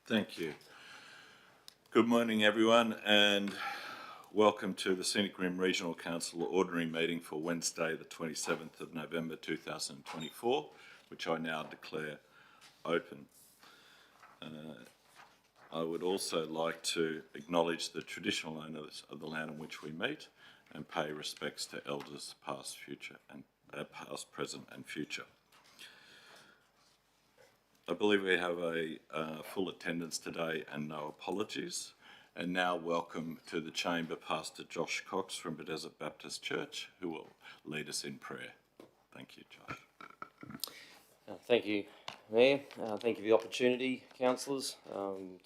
Thank you. Good morning, everyone, and welcome to the Scenic Regional Council Ordinary Meeting for Wednesday, the 27th of November 2024, which I now declare open. I would also like to acknowledge the traditional owners of the land on which we meet and pay respects to elders past, present and future. I believe we have a full attendance today and no apologies. And now welcome to the chamber Pastor Josh Cox from Bethesda Baptist Church, who will lead us in prayer. Thank you, Josh. Thank you, Mayor. Thank you for the opportunity, councillors,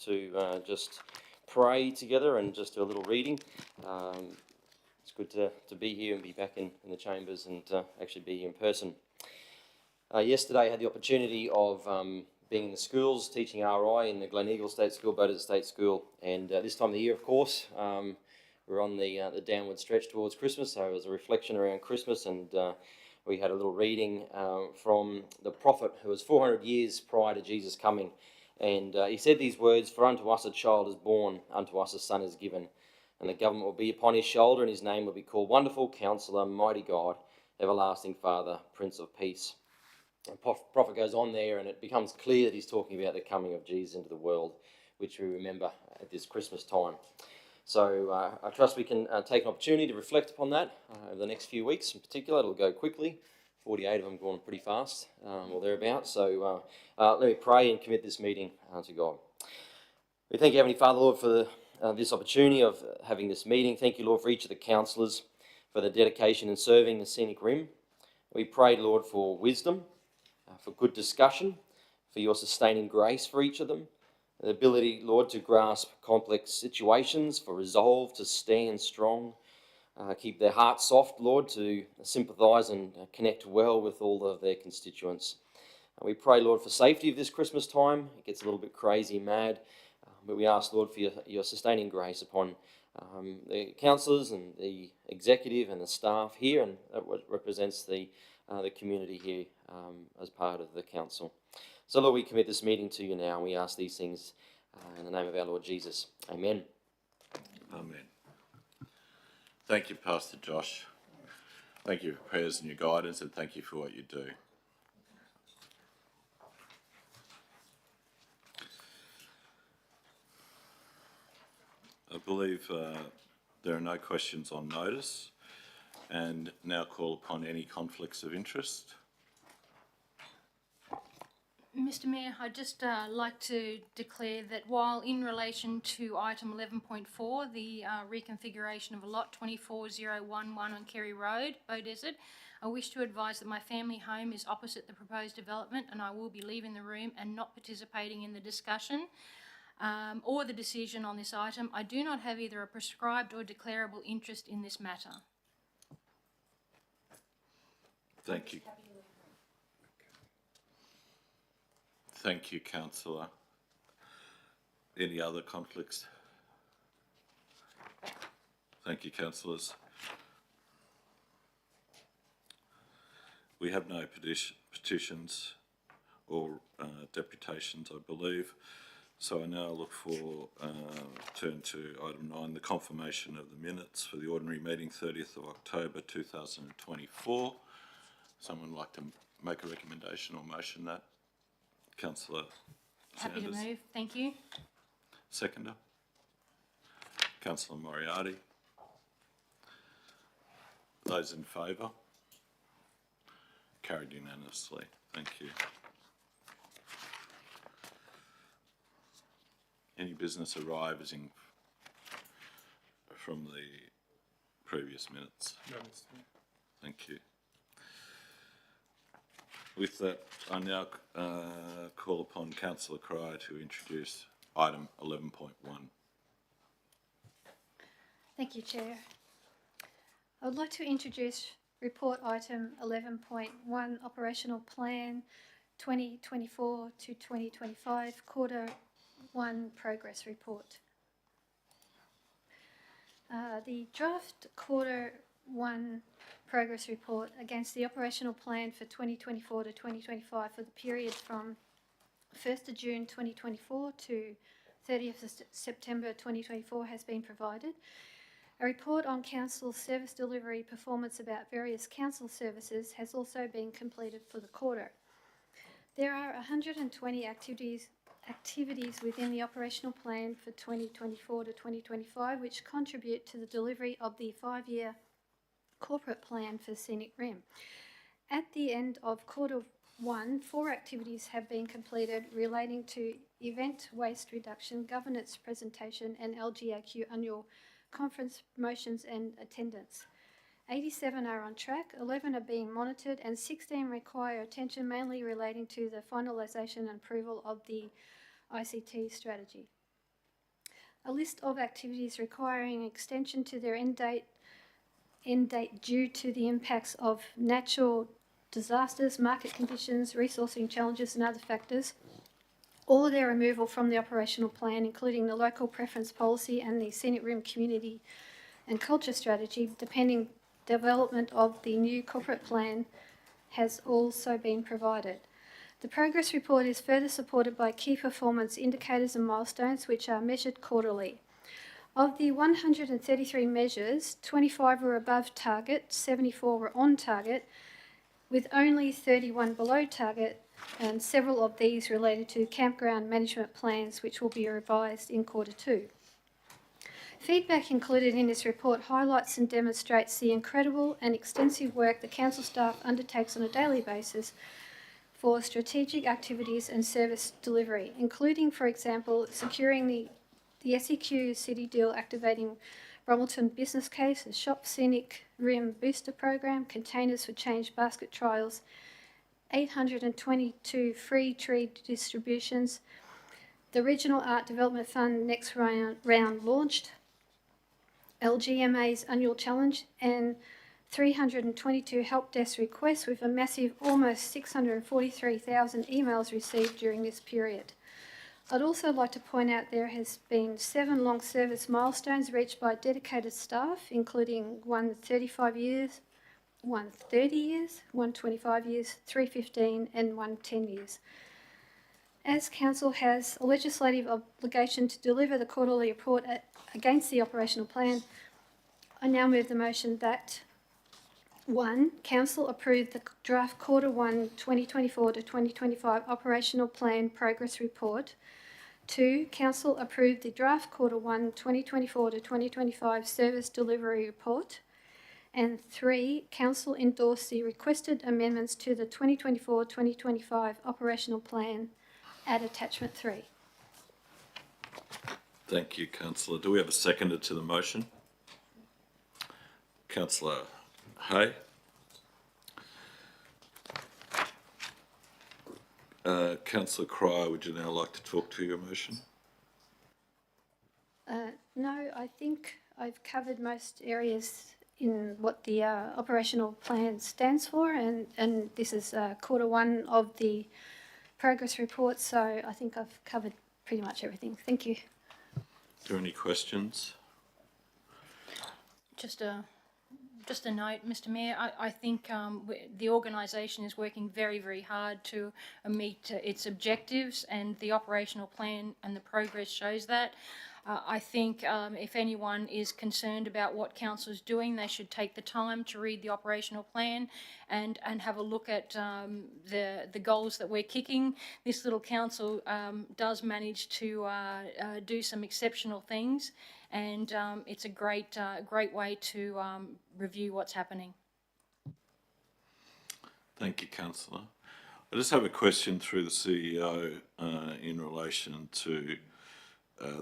to just pray together and just do a little reading. It's good to be here and be back in the chambers and actually be here in person. Yesterday I had the opportunity of being in the schools, teaching RI in the Gleneagle State School, Bowditch State School, and this time of the year, of course, we're on the downward stretch towards Christmas, so it was a reflection around Christmas, and we had a little reading from the prophet who was 400 years prior to Jesus coming, and he said these words, "For unto us a child is born, unto us a son is given, and the government will be upon his shoulder, and his name will be called Wonderful Counselor, Mighty God, Everlasting Father, Prince of Peace." The prophet goes on there, and it becomes clear that he's talking about the coming of Jesus into the world, which we remember at this Christmas time. So I trust we can take an opportunity to reflect upon that over the next few weeks. In particular, it'll go quickly. 48 of them going pretty fast, or thereabouts. So let me pray and commit this meeting to God. We thank you, Heavenly Father, Lord, for this opportunity of having this meeting. Thank you, Lord, for each of the councillors, for the dedication in serving the Scenic Rim. We pray, Lord, for wisdom, for good discussion, for your sustaining grace for each of them, the ability, Lord, to grasp complex situations, for resolve to stand strong, keep their hearts soft, Lord, to sympathise and connect well with all of their constituents. We pray, Lord, for safety of this Christmas time. It gets a little bit crazy and mad, but we ask, Lord, for your sustaining grace upon the councillors and the executive and the staff here, and that represents the community here as part of the council. So, Lord, we commit this meeting to you now, and we ask these things in the name of our Lord Jesus. Amen. Amen. Thank you, Pastor Josh. Thank you for prayers and your guidance, and thank you for what you do. I believe there are no questions on notice, and now call upon any conflicts of interest. Mr Mayor, I'd just like to declare that while in relation to item 11.4, the reconfiguration of a lot 24011 on Kerry Road, Beaudesert, I wish to advise that my family home is opposite the proposed development, and I will be leaving the room and not participating in the discussion or the decision on this item. I do not have either a prescribed or declarable interest in this matter. Thank you. Thank you, Councillor. Any other conflicts? Thank you, councillors. We have no petitions or deputations, I believe. So I now look for, turn to item 9, the confirmation of the minutes for the ordinary meeting 30th of October 2024. Someone like to make a recommendation or motion that? Councillor Happy Sanders. to move, thank you. Seconder? Councillor Moriarty. Those in favour? Carried unanimously. Thank you. Any business arising from the previous minutes? No. Thank you. With that, I now call upon Councillor Cryer to introduce item 11.1. Thank you, Chair. I would like to introduce report item 11.1, Operational Plan 2024 to 2025, Quarter 1 Progress Report. The draft Quarter 1 Progress Report against the Operational Plan for 2024 to 2025 for the period from 1st of June 2024 to 30th of September 2024 has been provided. A report on council service delivery performance about various council services has also been completed for the quarter. There are 120 activities within the operational plan for 2024 to 2025 which contribute to the delivery of the 5-year corporate plan for Scenic Rim. At the end of quarter 1, 4 activities have been completed relating to event waste reduction, governance presentation and LGAQ annual conference motions and attendance. 87 are on track, 11 are being monitored and 16 require attention, mainly relating to the finalisation and approval of the ICT strategy. A list of activities requiring extension to their end date due to the impacts of natural disasters, market conditions, resourcing challenges and other factors, or their removal from the operational plan, including the local preference policy and the Scenic Rim community and culture strategy, depending development of the new corporate plan, has also been provided. The progress report is further supported by key performance indicators and milestones which are measured quarterly. Of the 133 measures, 25 were above target, 74 were on target, with only 31 below target, and several of these related to campground management plans which will be revised in quarter 2. Feedback included in this report highlights and demonstrates the incredible and extensive work the council staff undertakes on a daily basis for strategic activities and service delivery, including, for example, securing the SEQ City Deal activating Bromilton business case, the Shop Scenic Rim booster program, Containers for Change basket trials, 822 free tree distributions, the Regional Art Development Fund next round launched, LGMA's annual challenge, and 322 help desk requests with a massive almost 643,000 emails received during this period. I'd also like to point out there has been 7 long service milestones reached by dedicated staff, including one 35 years, one 30 years, one 25 years, 3 15 and one 10 years. As Council has a legislative obligation to deliver the quarterly report against the operational plan, I now move the motion that 1. Council approve the draft Quarter 1 2024 to 2025 Operational Plan Progress Report. 2. Council approve the draft Quarter 1 2024 to 2025 Service Delivery Report. And 3. Council endorse the requested amendments to the 2024-2025 Operational Plan at Attachment 3. Thank you, Councillor. Do we have a seconder to the motion? Councillor Hay. Councillor Cryer, would you now like to talk to your motion? No, I think I've covered most areas in what the operational plan stands for, and this is Quarter 1 of the progress report, so I think I've covered pretty much everything. Thank you. Are there any questions? Just a note, Mr. Mayor, I think the organisation is working very, very hard to meet its objectives, and the operational plan and the progress shows that. I think if anyone is concerned about what council is doing, they should take the time to read the operational plan and have a look at the goals that we're kicking. This little council does manage to do some exceptional things, and it's a great way to review what's happening. Thank you, Councillor. I just have a question through the CEO in relation to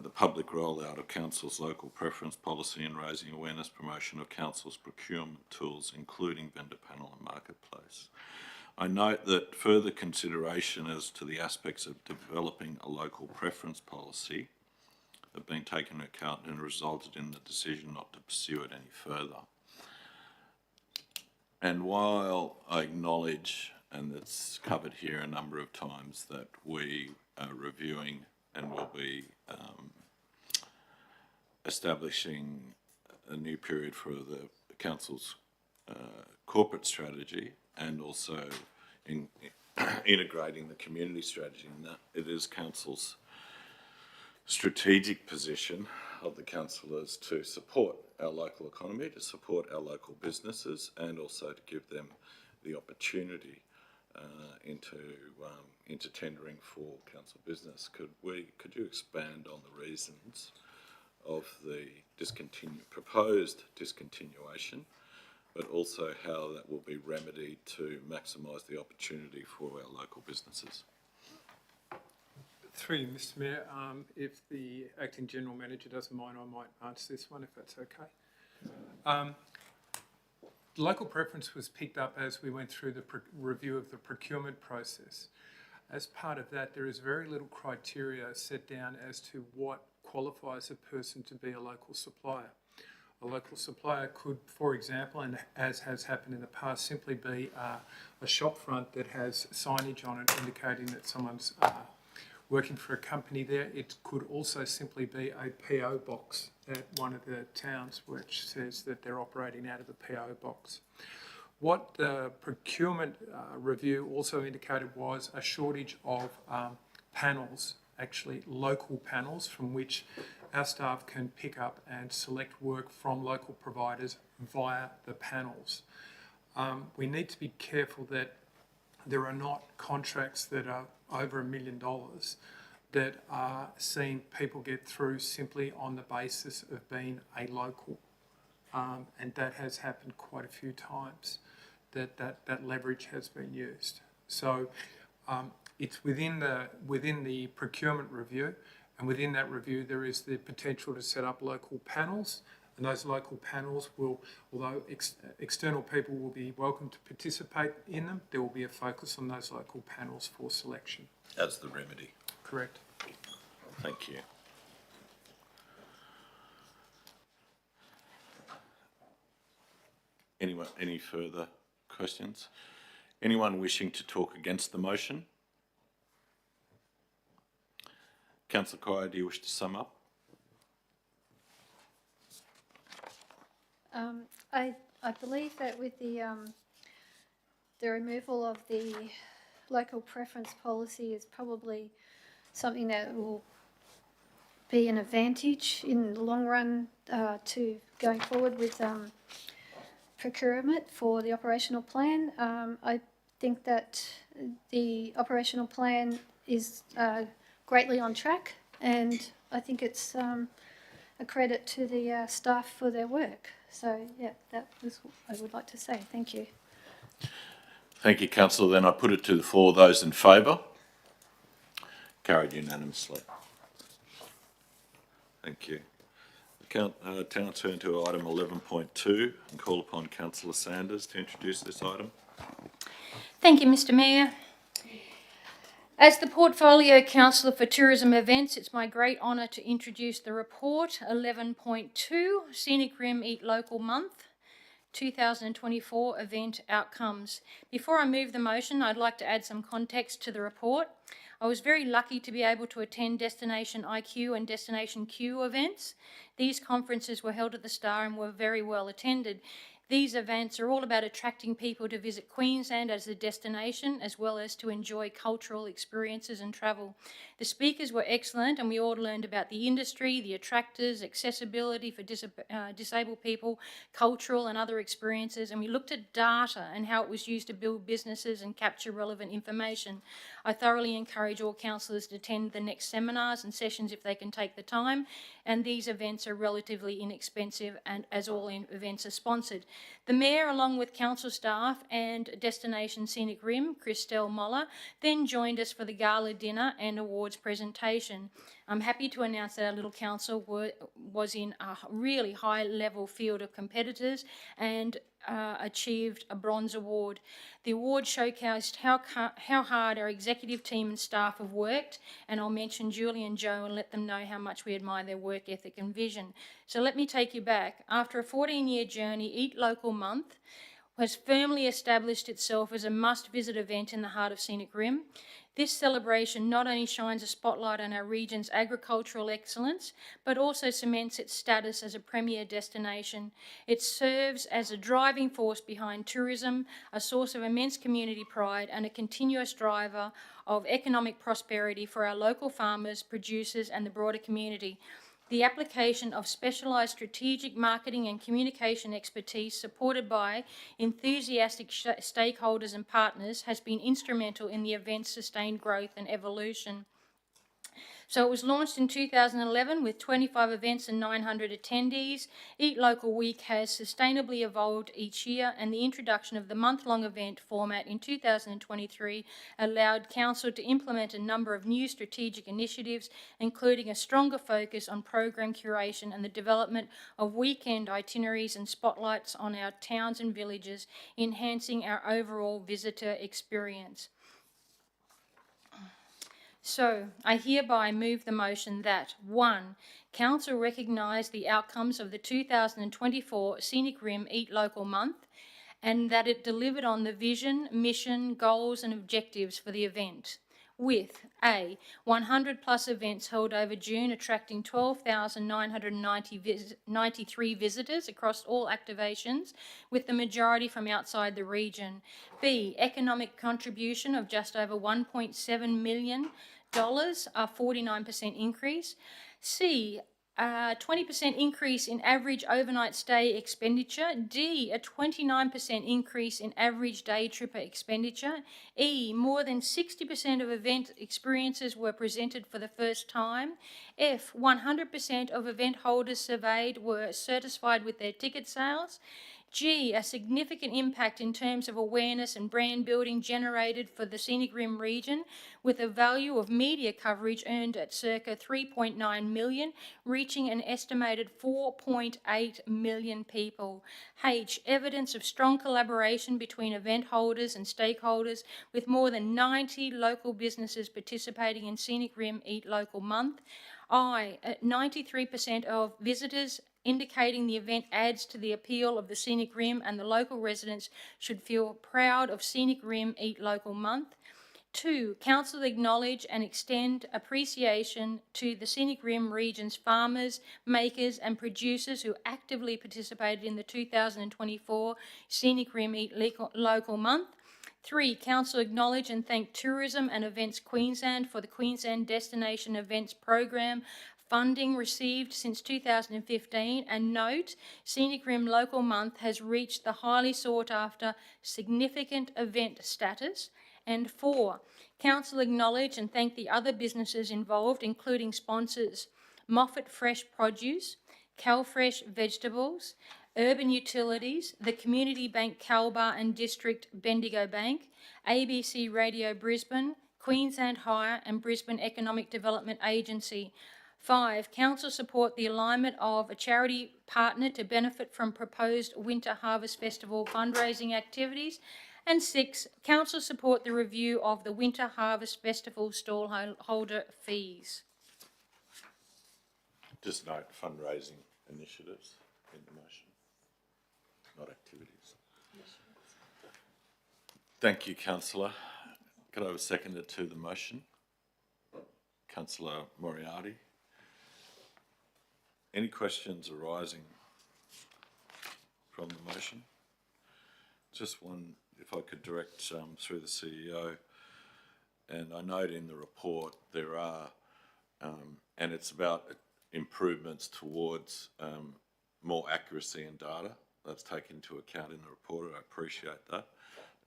the public rollout of Council's local preference policy and raising awareness promotion of Council's procurement tools, including vendor panel and marketplace. I note that further consideration as to the aspects of developing a local preference policy have been taken into account and resulted in the decision not to pursue it any further. And while I acknowledge, and it's covered here a number of times, that we are reviewing and will be establishing a new period for the Council's corporate strategy, and also integrating the community strategy in that. It is council's strategic position of the councillors to support our local economy, to support our local businesses, and also to give them the opportunity into tendering for council business. Could you expand on the reasons of the proposed discontinuation, but also how that will be remedied to maximise the opportunity for our local businesses? Through you, Mr. Mayor, if the Acting General Manager doesn't mind, I might answer this one, if that's okay. Local preference was picked up as we went through the review of the procurement process. As part of that, there is very little criteria set down as to what qualifies a person to be a local supplier. A local supplier could, for example, and as has happened in the past, simply be a shop front that has signage on it indicating that someone's working for a company there. It could also simply be a PO box at one of the towns which says that they're operating out of a PO box. What the procurement review also indicated was a shortage of panels, actually local panels, from which our staff can pick up and select work from local providers via the panels. We need to be careful that there are not contracts that are over $1 million that are seeing people get through simply on the basis of being a local. And that has happened quite a few times, that leverage has been used. So it's within the procurement review, and within that review there is the potential to set up local panels, and those local panels will, although external people will be welcome to participate in them, there will be a focus on those local panels for selection. As the remedy. Correct. Thank you. Anyone, any further questions? Anyone wishing to talk against the motion? Councillor Cryer, do you wish to sum up? I believe that with the removal of the local preference policy is probably something that will be an advantage in the long run to going forward with procurement for the operational plan. I think that the operational plan is greatly on track, and I think it's a credit to the staff for their work. So yeah, that was what I would like to say. Thank you. Thank you, Councillor. Then I put it to the floor. Those in favour? Carried unanimously. Thank you. Now turn to item 11.2 and call upon Councillor Sanders to introduce this item. Thank you, Mr. Mayor. As the Portfolio Councillor for Tourism Events, it's my great honour to introduce the report 11.2 Scenic Rim Eat Local Month 2024 Event Outcomes. Before I move the motion, I'd like to add some context to the report. I was very lucky to be able to attend Destination IQ and Destination Q events. These conferences were held at the Star and were very well attended. These events are all about attracting people to visit Queensland as a destination, as well as to enjoy cultural experiences and travel. The speakers were excellent, and we all learned about the industry, the attractors, accessibility for disabled people, cultural and other experiences, and we looked at data and how it was used to build businesses and capture relevant information. I thoroughly encourage all councillors to attend the next seminars and sessions if they can take the time, and these events are relatively inexpensive, and as all events are sponsored. The Mayor, along with council staff and Destination Scenic Rim, Christelle Moller, then joined us for the gala dinner and awards presentation. I'm happy to announce that our little council was in a really high-level field of competitors and achieved a bronze award. The award showcased how hard our executive team and staff have worked, and I'll mention Julie and Joe and let them know how much we admire their work ethic and vision. So let me take you back. After a 14-year journey, Eat Local Month has firmly established itself as a must-visit event in the heart of Scenic Rim. This celebration not only shines a spotlight on our region's agricultural excellence, but also cements its status as a premier destination. It serves as a driving force behind tourism, a source of immense community pride, and a continuous driver of economic prosperity for our local farmers, producers, and the broader community. The application of specialised strategic marketing and communication expertise supported by enthusiastic stakeholders and partners has been instrumental in the event's sustained growth and evolution. So it was launched in 2011 with 25 events and 900 attendees. Eat Local Week has sustainably evolved each year, and the introduction of the month-long event format in 2023 allowed Council to implement a number of new strategic initiatives, including a stronger focus on program curation and the development of weekend itineraries and spotlights on our towns and villages, enhancing our overall visitor experience. So, I hereby move the motion that 1. Council recognise the outcomes of the 2024 Scenic Rim Eat Local Month and that it delivered on the vision, mission, goals and objectives for the event, with A. 100 plus events held over June attracting 12,993 visitors across all activations, with the majority from outside the region. B. Economic contribution of just over $1.7 million, a 49% increase. C. 20% increase in average overnight stay expenditure. D, a 29% increase in average day tripper expenditure. E, more than 60% of event experiences were presented for the first time. F, 100% of event holders surveyed were satisfied with their ticket sales. G, a significant impact in terms of awareness and brand building generated for the Scenic Rim region, with a value of media coverage earned at circa 3.9 million, reaching an estimated 4.8 million people. H, evidence of strong collaboration between event holders and stakeholders, with more than 90 local businesses participating in Scenic Rim Eat Local Month. I, 93% of visitors indicating the event adds to the appeal of the Scenic Rim and the local residents should feel proud of Scenic Rim Eat Local Month. 2. Council acknowledge and extend appreciation to the Scenic Rim region's farmers, makers and producers who actively participated in the 2024 Scenic Rim Eat Local Month. 3. Council acknowledge and thank Tourism and Events Queensland for the Queensland Destination Events Program funding received since 2015, and note Scenic Rim Local Month has reached the highly sought after significant event status. And 4, Council acknowledge and thank the other businesses involved, including sponsors Moffat Fresh Produce, CalFresh Vegetables, Urban Utilities, the Community Bank Calbar and District Bendigo Bank, ABC Radio Brisbane, Queensland Hire and Brisbane Economic Development Agency. 5, Council support the alignment of a charity partner to benefit from proposed Winter Harvest Festival fundraising activities. And 6, Council support the review of the Winter Harvest Festival stallholder fees. Just note fundraising initiatives in the motion, not activities. Thank you, Councillor. Could I have a seconder to the motion? Councillor Moriarty. Any questions arising from the motion? Just one, if I could direct through the CEO. And I note in the report there are, and it's about improvements towards more accuracy in data. That's taken into account in the report. I appreciate that.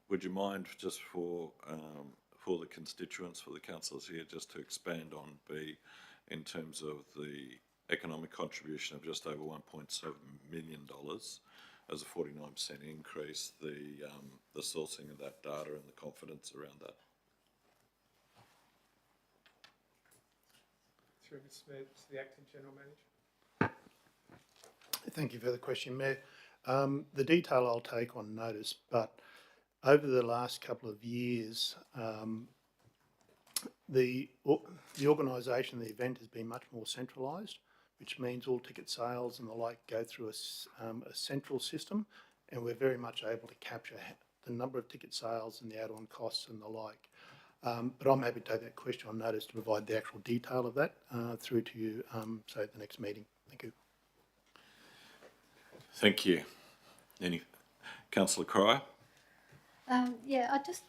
Would you mind just for the constituents, for the councillors here, just to expand on B in terms of the economic contribution of just over $1.7 million as a 49% increase, the sourcing of that data and the confidence around that? Through Ms. Smith, to the Acting General Manager. Thank you for the question, Mayor. The detail I'll take on notice, but over the last couple of years, the organisation of the event has been much more centralised, which means all ticket sales and the like go through a central system, and we're very much able to capture the number of ticket sales and the add-on costs and the like. But I'm happy to take that question on notice to provide the actual detail of that through to you, say, at the next meeting. Thank you. Thank you. Councillor Cryer? Yeah, I just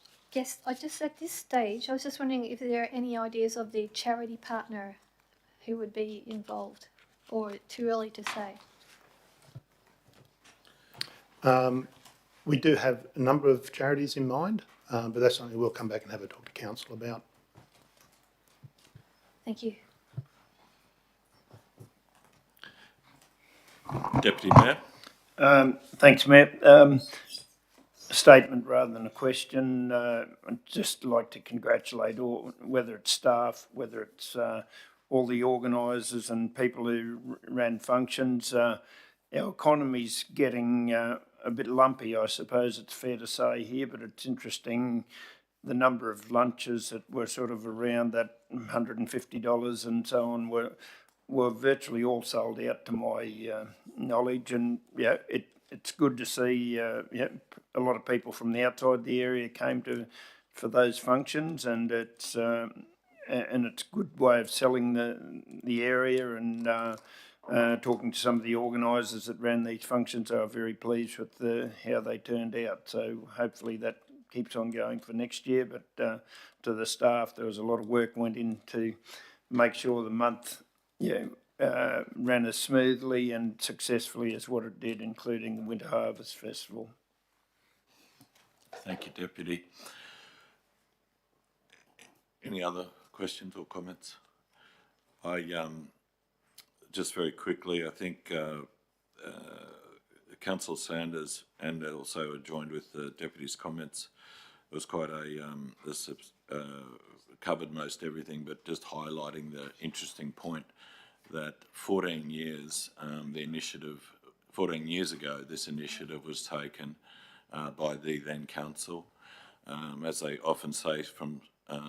at this stage, I was just wondering if there are any ideas of the charity partner who would be involved, or too early to say? We do have a number of charities in mind, but that's something we'll come back and have a talk to council about. Thank you. Deputy Mayor? Thanks, Mayor. A statement rather than a question. I'd just like to congratulate all, whether it's staff, whether it's all the organisers and people who ran functions. Our economy's getting a bit lumpy, I suppose it's fair to say here, but it's interesting the number of lunches that were sort of around that $150 and so on were virtually all sold out to my knowledge, and yeah, it's good to see a lot of people from the outside the area came for those functions, and it's a good way of selling the area, and talking to some of the organisers that ran these functions, I was very pleased with how they turned out. So hopefully that keeps on going for next year. But to the staff, there was a lot of work went in to make sure the month ran as smoothly and successfully as what it did, including the Winter Harvest Festival. Thank you, Deputy. Any other questions or comments? Just very quickly, I think Councillor Sanders and also joined with the Deputy's comments. It was quite this covered most everything, but just highlighting the interesting point that 14 years ago, this initiative was taken by the then council. As they often say, from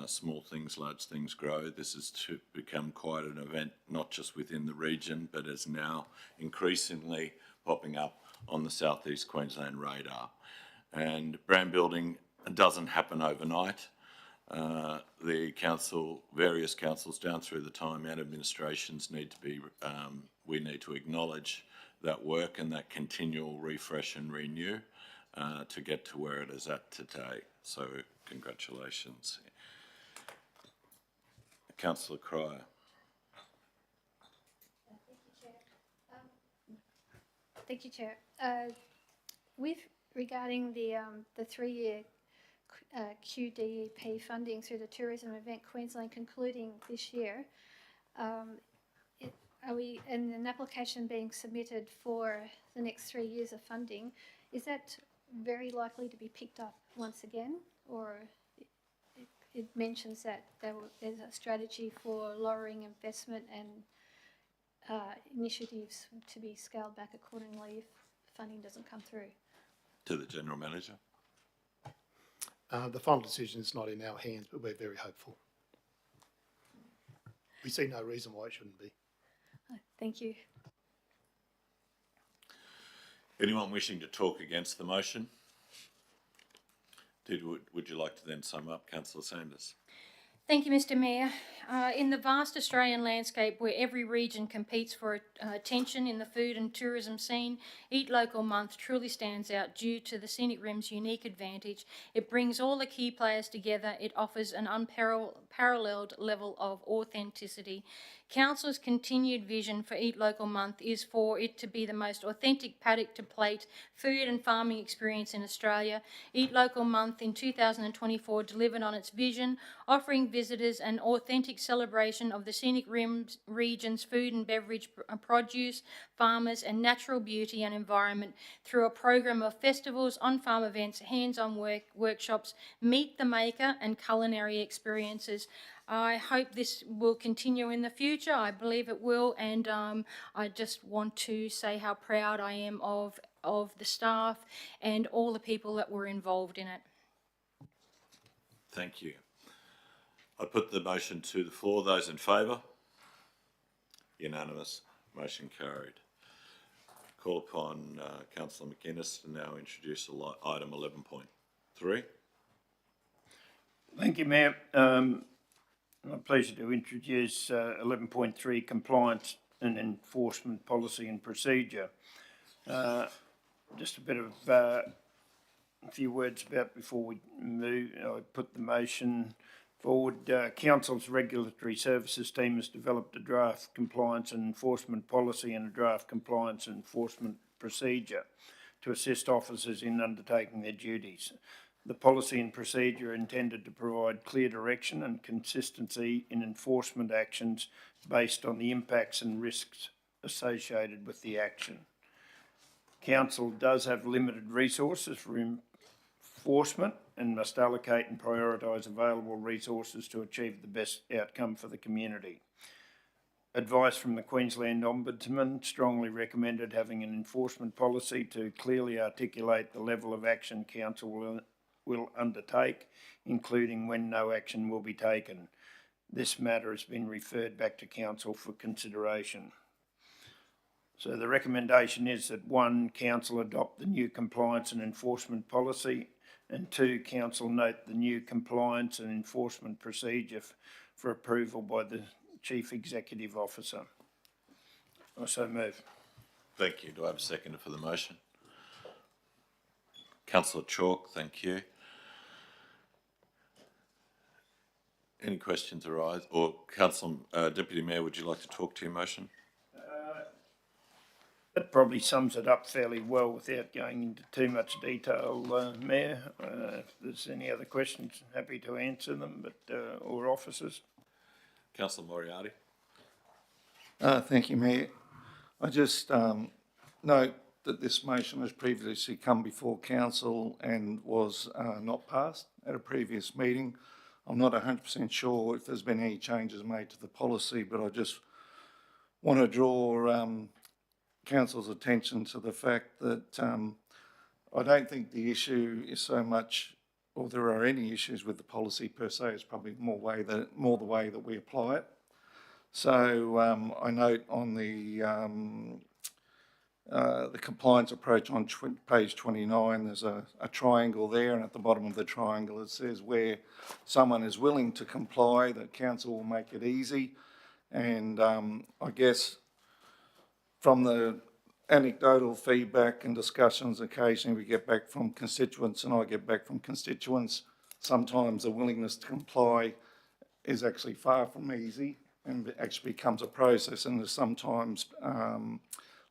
small things, large things grow. This has become quite an event, not just within the region, but is now increasingly popping up on the Southeast Queensland radar. And brand building doesn't happen overnight. The council, various councils down through the time and administrations need to be, we need to acknowledge that work and that continual refresh and renew to get to where it is at today. So congratulations. Councillor Cryer. Thank you, Chair. Regarding the 3-year QDEP funding through the Tourism Event Queensland concluding this year, and an application being submitted for the next 3 years of funding, is that very likely to be picked up once again, or it mentions that there's a strategy for lowering investment and initiatives to be scaled back accordingly if funding doesn't come through? To the General Manager. The final decision is not in our hands, but we're very hopeful. We see no reason why it shouldn't be. Thank you. Anyone wishing to talk against the motion? Would you like to then sum up, Councillor Sanders? Thank you, Mr. Mayor. In the vast Australian landscape where every region competes for attention in the food and tourism scene, Eat Local Month truly stands out due to the Scenic Rim's unique advantage. It brings all the key players together. It offers an unparalleled level of authenticity. Council's continued vision for Eat Local Month is for it to be the most authentic paddock-to-plate food and farming experience in Australia. Eat Local Month in 2024 delivered on its vision, offering visitors an authentic celebration of the Scenic Rim region's food and beverage produce, farmers and natural beauty and environment through a program of festivals, on-farm events, hands-on workshops, meet the maker and culinary experiences. I hope this will continue in the future. I believe it will, and I just want to say how proud I am of the staff and all the people that were involved in it. Thank you. I put the motion to the floor. Those in favour? Unanimous. Motion carried. Call upon Councillor McInnes to now introduce item 11.3. Thank you, Mayor. My pleasure to introduce 11.3 compliance and enforcement policy and procedure. Just a bit of a few words about before we move. I put the motion forward. Council's regulatory services team has developed a draft compliance and enforcement policy and a draft compliance and enforcement procedure to assist officers in undertaking their duties. The policy and procedure are intended to provide clear direction and consistency in enforcement actions based on the impacts and risks associated with the action. Council does have limited resources for enforcement and must allocate and prioritise available resources to achieve the best outcome for the community. Advice from the Queensland Ombudsman strongly recommended having an enforcement policy to clearly articulate the level of action Council will undertake, including when no action will be taken. This matter has been referred back to Council for consideration. So the recommendation is that 1, Council adopt the new compliance and enforcement policy, and 2, Council note the new compliance and enforcement procedure for approval by the Chief Executive Officer. I so move. Thank you. Do I have a seconder for the motion? Councillor Chalk, thank you. Any questions arise? Or Councillor Deputy Mayor, would you like to talk to your motion? That probably sums it up fairly well without going into too much detail, Mayor. If there's any other questions, happy to answer them, but or officers. Councillor Moriarty. Thank you, Mayor. I just note that this motion has previously come before Council and was not passed at a previous meeting. I'm not 100% sure if there's been any changes made to the policy, but I just want to draw Council's attention to the fact that I don't think the issue is so much, or there are any issues with the policy per se. It's probably more the way that we apply it. So I note on the compliance approach on page 29, there's a triangle there, and at the bottom of the triangle it says where someone is willing to comply, that Council will make it easy. And I guess from the anecdotal feedback and discussions occasionally we get back from constituents, and I get back from constituents, sometimes the willingness to comply is actually far from easy and it actually becomes a process, and sometimes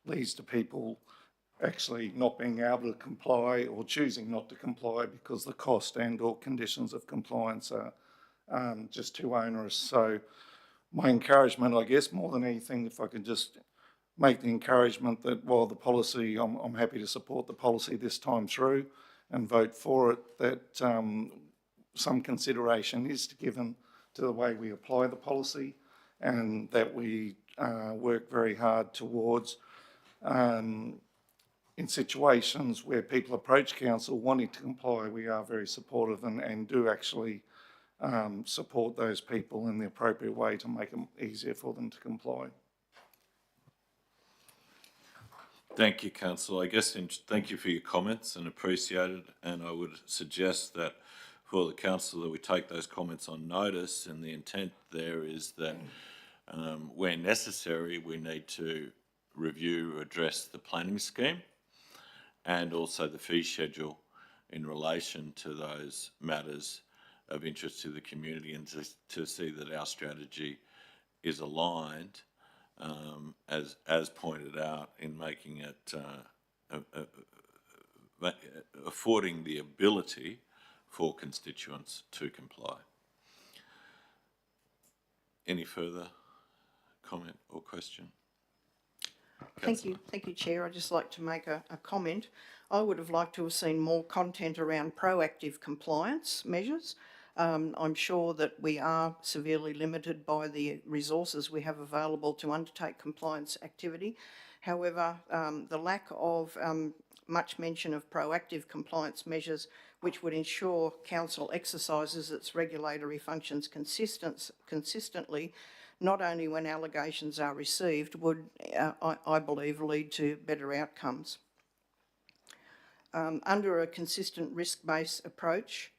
leads to people actually not being able to comply or choosing not to comply because the cost and or conditions of compliance are just too onerous. So my encouragement, I guess, more than anything, if I could just make the encouragement that while the policy, I'm happy to support the policy this time through and vote for it, that some consideration is given to the way we apply the policy, and that we work very hard towards in situations where people approach Council wanting to comply, we are very supportive and do actually support those people in the appropriate way to make it easier for them to comply. Thank you, Councillor. I guess thank you for your comments and appreciate it. And I would suggest that for the Council that we take those comments on notice, and the intent there is that where necessary we need to review, address the planning scheme and also the fee schedule in relation to those matters of interest to the community, and to see that our strategy is aligned as pointed out in making it affording the ability for constituents to comply. Any further comment or question? Thank you, Chair. I'd just like to make a comment. I would have liked to have seen more content around proactive compliance measures. I'm sure that we are severely limited by the resources we have available to undertake compliance activity. However, the lack of much mention of proactive compliance measures which would ensure Council exercises its regulatory functions consistently, not only when allegations are received, would, I believe, lead to better outcomes. Under a consistent risk-based approach,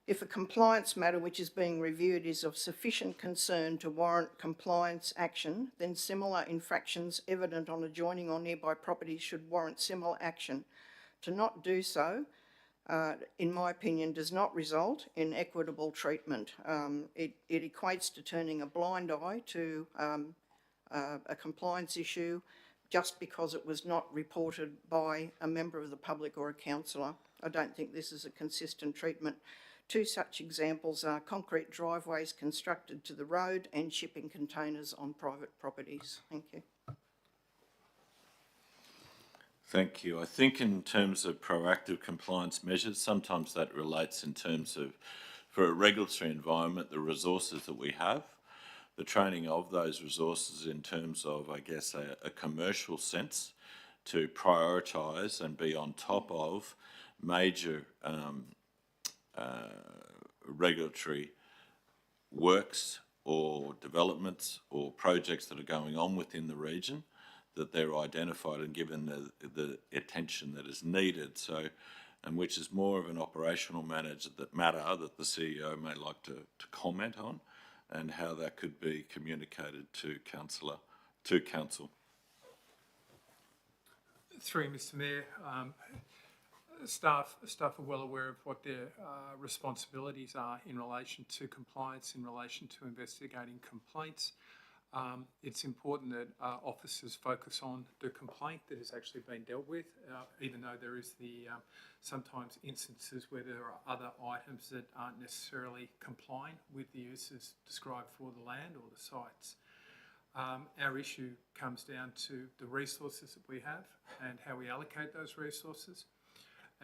If a compliance matter which is being reviewed is of sufficient concern to warrant compliance action, then similar infractions evident on adjoining or nearby properties should warrant similar action. To not do so, in my opinion, does not result in equitable treatment. It equates to turning a blind eye to a compliance issue just because it was not reported by a member of the public or a councillor. I don't think this is a consistent treatment. Two such examples are concrete driveways constructed to the road and shipping containers on private properties. Thank you. Thank you. I think in terms of proactive compliance measures, sometimes that relates in terms of, for a regulatory environment, the resources that we have, the training of those resources in terms of, I guess, a commercial sense to prioritise and be on top of major regulatory works or developments or projects that are going on within the region, that they're identified and given the attention that is needed. So, and which is more of an operational matter that the CEO may like to comment on, and how that could be communicated to council. Through you, Mr. Mayor, staff are well aware of what their responsibilities are in relation to compliance, in relation to investigating complaints. It's important that officers focus on the complaint that has actually been dealt with, even though there is sometimes instances where there are other items that aren't necessarily complying with the uses described for the land or the sites. Our issue comes down to the resources that we have and how we allocate those resources.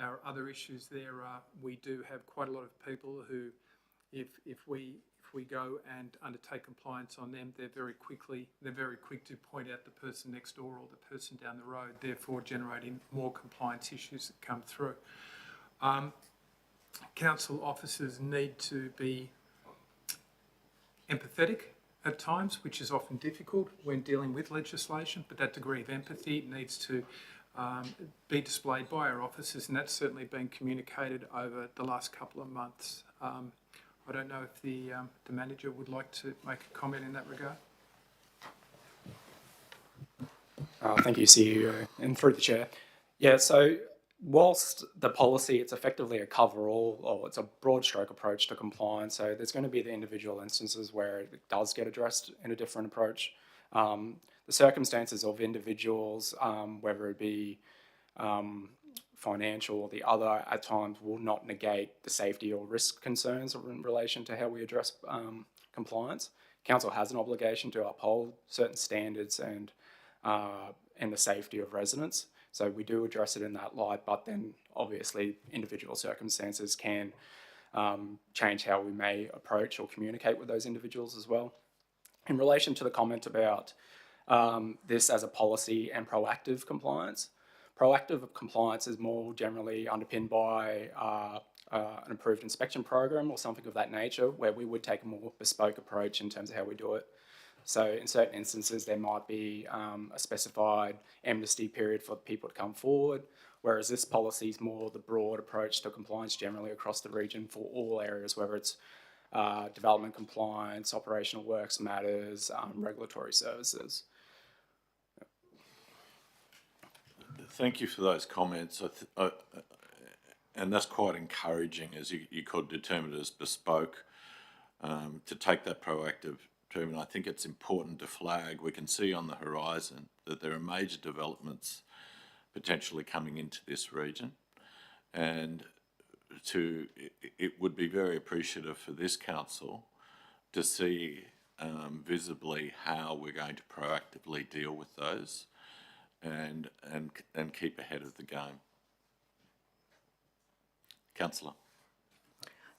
Our other issues there are we do have quite a lot of people who, if we go and undertake compliance on them, they're very quick to point out the person next door or the person down the road, therefore generating more compliance issues that come through. Council officers need to be empathetic at times, which is often difficult when dealing with legislation, but that degree of empathy needs to be displayed by our officers, and that's certainly been communicated over the last couple of months. I don't know if the manager would like to make a comment in that regard. Thank you, CEO, and through the chair. Yeah, so whilst the policy, it's effectively a cover-all, or it's a broad stroke approach to compliance, so there's going to be the individual instances where it does get addressed in a different approach. The circumstances of individuals, whether it be financial or the other, at times will not negate the safety or risk concerns in relation to how we address compliance. Council has an obligation to uphold certain standards and the safety of residents. So we do address it in that light, but then obviously individual circumstances can change how we may approach or communicate with those individuals as well. In relation to the comment about this as a policy and proactive compliance, proactive compliance is more generally underpinned by an approved inspection program or something of that nature, where we would take a more bespoke approach in terms of how we do it. So in certain instances, there might be a specified amnesty period for people to come forward, whereas this policy is more the broad approach to compliance generally across the region for all areas, whether it's development compliance, operational works matters, regulatory services. Thank you for those comments. And that's quite encouraging, as you could determine it as bespoke, to take that proactive treatment. I think it's important to flag. We can see on the horizon that there are major developments potentially coming into this region, and it would be very appreciative for this council to see visibly how we're going to proactively deal with those and keep ahead of the game. Councillor.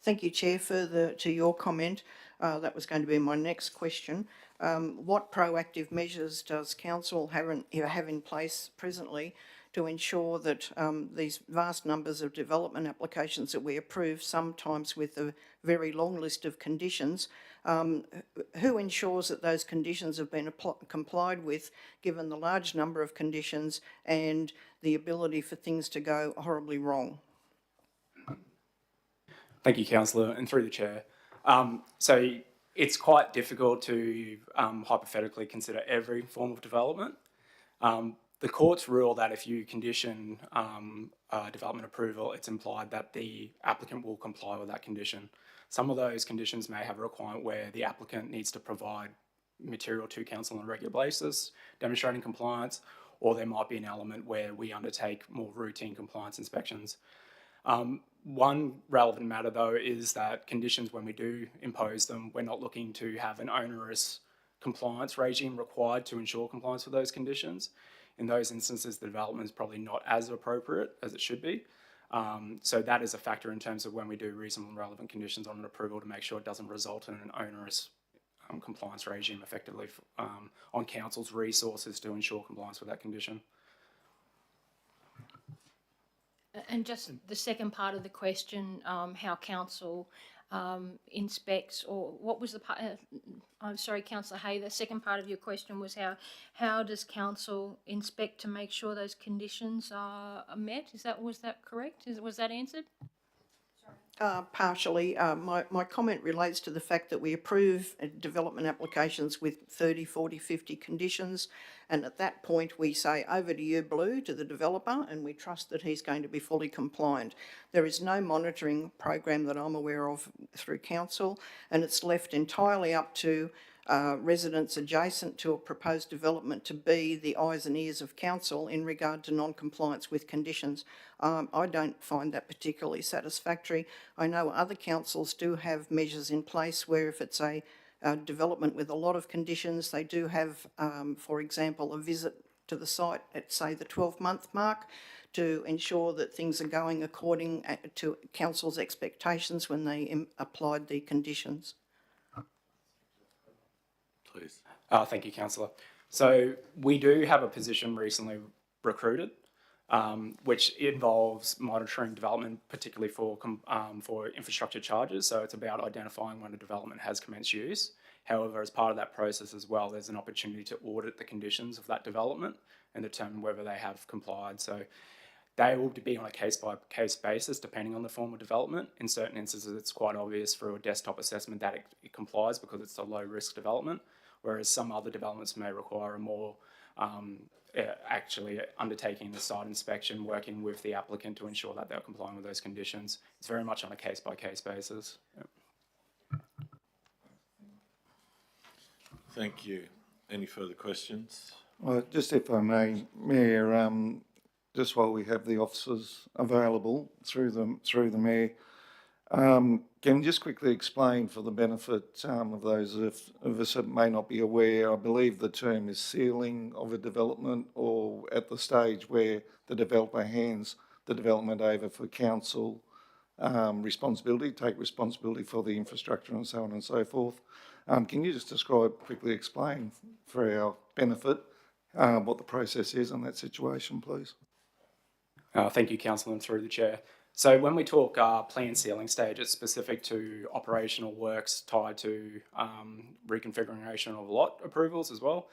Thank you, Chair. Further to your comment, that was going to be my next question. What proactive measures does Council have in place presently to ensure that these vast numbers of development applications that we approve, sometimes with a very long list of conditions, who ensures that those conditions have been complied with, given the large number of conditions and the ability for things to go horribly wrong? Thank you, Councillor, and through the chair. So it's quite difficult to hypothetically consider every form of development. The courts rule that if you condition development approval, it's implied that the applicant will comply with that condition. Some of those conditions may have a requirement where the applicant needs to provide material to council on a regular basis, demonstrating compliance, or there might be an element where we undertake more routine compliance inspections. One relevant matter, though, is that conditions, when we do impose them, we're not looking to have an onerous compliance regime required to ensure compliance with those conditions. In those instances, the development is probably not as appropriate as it should be. So that is a factor in terms of when we do reasonable and relevant conditions on an approval to make sure it doesn't result in an onerous compliance regime effectively on council's resources to ensure compliance with that condition. And just the second part of the question, how council inspects, or what was the part, I'm sorry, Councillor Hay, the second part of your question was how does council inspect to make sure those conditions are met? Was that correct? Was that answered? Partially. My comment relates to the fact that we approve development applications with 30, 40, 50 conditions, and at that point we say, over to you, Blue, to the developer, and we trust that he's going to be fully compliant. There is no monitoring program that I'm aware of through council, and it's left entirely up to residents adjacent to a proposed development to be the eyes and ears of council in regard to non-compliance with conditions. I don't find that particularly satisfactory. I know other councils do have measures in place where if it's a development with a lot of conditions, they do have, for example, a visit to the site at, say, the 12-month mark to ensure that things are going according to council's expectations when they applied the conditions. Please. Thank you, Councillor. So we do have a position recently recruited, which involves monitoring development, particularly for infrastructure charges. So it's about identifying when a development has commenced use. However, as part of that process as well, there's an opportunity to audit the conditions of that development and determine whether they have complied. So they will be on a case-by-case basis depending on the form of development. In certain instances, it's quite obvious through a desktop assessment that it complies because it's a low-risk development, whereas some other developments may require a more actually undertaking the site inspection, working with the applicant to ensure that they're complying with those conditions. It's very much on a case-by-case basis. Yep. Thank you. Any further questions? Just if I may, Mayor, just while we have the officers available through the Mayor, can you just quickly explain for the benefit of those of us that may not be aware, I believe the term is sealing of a development, or at the stage where the developer hands the development over for council take responsibility for the infrastructure and so on and so forth. Can you just quickly explain for our benefit what the process is in that situation, please? Thank you, Councillor, and through the chair. So when we talk plan sealing stage, it's specific to operational works tied to reconfiguration of lot approvals as well.